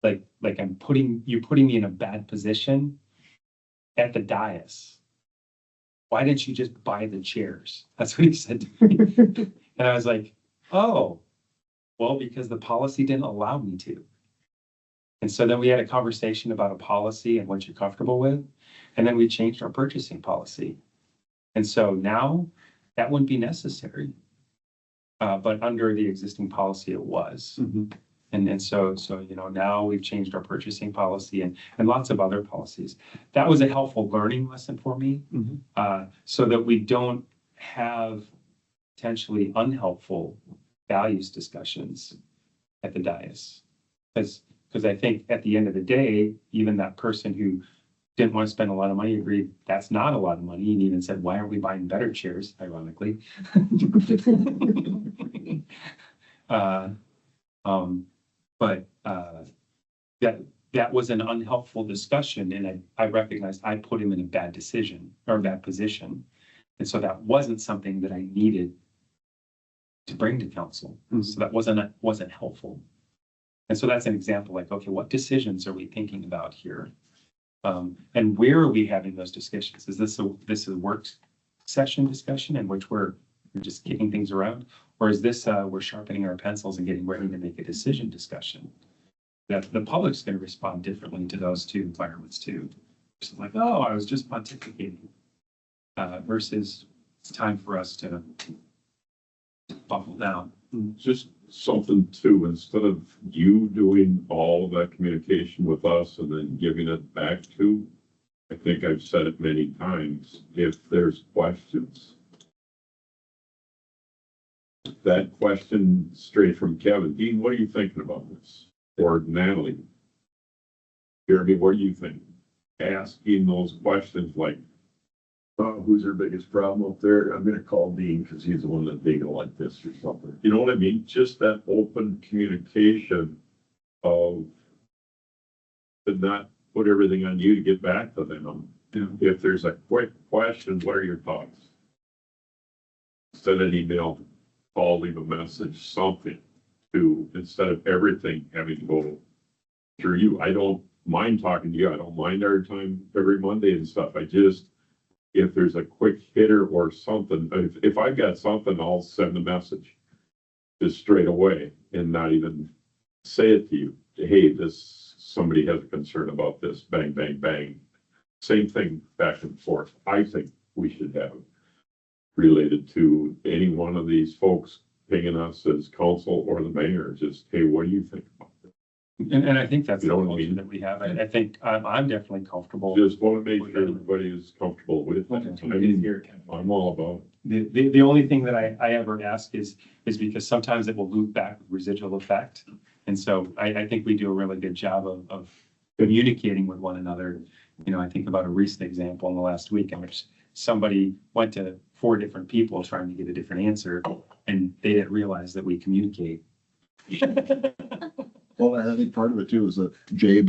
like you're putting me in a bad position at the dais. Why didn't you just buy the chairs? That's what he said to me. And I was like, oh, well, because the policy didn't allow me to. And so then we had a conversation about a policy and what you're comfortable with. And then we changed our purchasing policy. And so now that wouldn't be necessary. But under the existing policy, it was.
Mm-hmm.
And so, now we've changed our purchasing policy and lots of other policies. That was a helpful learning lesson for me.
Mm-hmm.
So that we don't have potentially unhelpful values discussions at the dais. Because I think at the end of the day, even that person who didn't want to spend a lot of money agreed that's not a lot of money, and even said, why aren't we buying better chairs, ironically. But that was an unhelpful discussion, and I recognized I put him in a bad decision or a bad position. And so that wasn't something that I needed to bring to council.
Mm-hmm.
So that wasn't helpful. And so that's an example, like, okay, what decisions are we thinking about here? And where are we having those discussions? Is this a work session discussion in which we're just kicking things around? Or is this we're sharpening our pencils and getting ready to make a decision discussion? That the public's going to respond differently to those two environments too. It's like, oh, I was just pontificating. Versus it's time for us to buckle down.
Just something too, instead of you doing all of that communication with us and then giving it back to, I think I've said it many times, if there's questions, that question straight from Kevin, Dean, what are you thinking about this? Or Natalie, Jeremy, what do you think? Asking those questions like, who's their biggest problem up there? I'm gonna call Dean because he's the one that they go like this or something. You know what I mean? Just that open communication of to not put everything on you to get back to them.
Yeah.
If there's a quick question, what are your thoughts? Send an email, call, leave a message, something to, instead of everything having to go through you. I don't mind talking to you. I don't mind our time every Monday and stuff. If there's a quick hitter or something, if I've got something, I'll send a message just straight away and not even say it to you. Hey, somebody has a concern about this, bang, bang, bang. Same thing back and forth. I think we should have related to any one of these folks pinging us as council or the mayor, just, hey, what do you think about this?
And I think that's
You
the
know what I
culture
mean?
that we have. I think I'm definitely comfortable.
Just want to make sure everybody is comfortable with it. I'm all about
The only thing that I ever ask is because sometimes it will loop back with residual effect. And so I think we do a really good job of communicating with one another. I think about a recent example in the last week in which somebody went to 4 different people trying to get a different answer, and they didn't realize that we communicate.
Well, I think part of it too is that Jay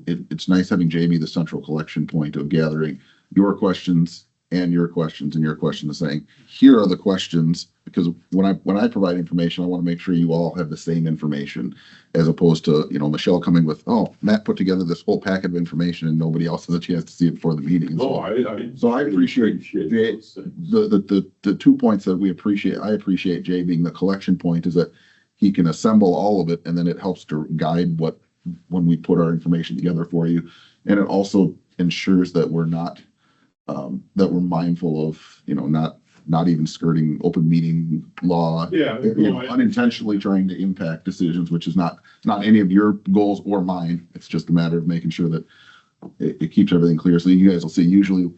it's nice having Jay be the central collection point of gathering your questions and your questions and your questions, saying, here are the questions, because when I provide information, I want to make sure you all have the same information, as opposed to, Michelle coming with, oh, Matt put together this whole packet of information and nobody else has a chance to see it before the meeting.
No,
I appreciate Jay, the 2 points that I appreciate Jay being the collection point is that he can assemble all of it, and then it helps to guide when we put our information together for you. And it also ensures that we're not, that we're mindful of, not even skirting open meeting law.
Yeah.
Unintentionally trying to impact decisions, which is not any of your goals or mine. It's just a matter of making sure that it keeps everything clear. So you guys will see, usually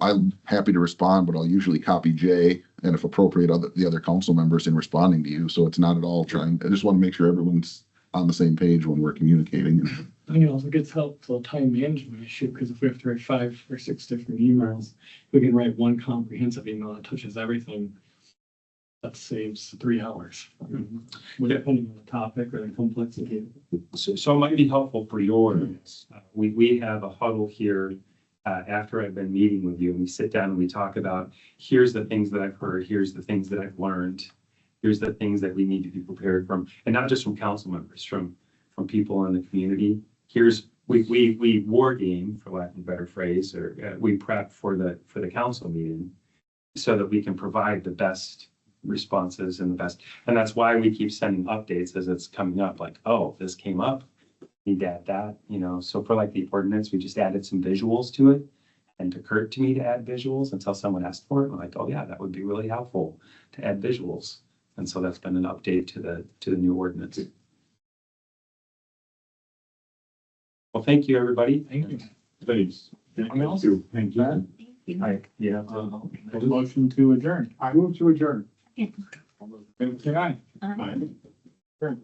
I'm happy to respond, but I'll usually copy Jay and if appropriate, the other council members in responding to you. So it's not at all trying, I just want to make sure everyone's on the same page when we're communicating.
I think it also gets helpful time management issue, because if we have to write 5 or 6 different emails, we can write one comprehensive email that touches everything. That saves 3 hours. Depending on the topic or the complexity.
So it might be helpful for yours. We have a huddle here after I've been meeting with you, and we sit down and we talk about, here's the things that I've heard, here's the things that I've learned, here's the things that we need to be prepared from, and not just from council members, from people in the community. We war game, for lack of a better phrase, or we prep for the council meeting so that we can provide the best responses and the best, and that's why we keep sending updates as it's coming up, like, oh, this came up, need to add that, so for like the ordinance, we just added some visuals to it, and it occurred to me to add visuals until someone asked for it. I'm like, oh yeah, that would be really helpful to add visuals, and so that's been an update to the new ordinance. Well, thank you, everybody.
Thank you.
Thanks.
Anyone else?
Thank you.
Thank you.
Yeah.
Motion to adjourn.
I move to adjourn.
All those in favor say aye.
Aye.
Adjourn.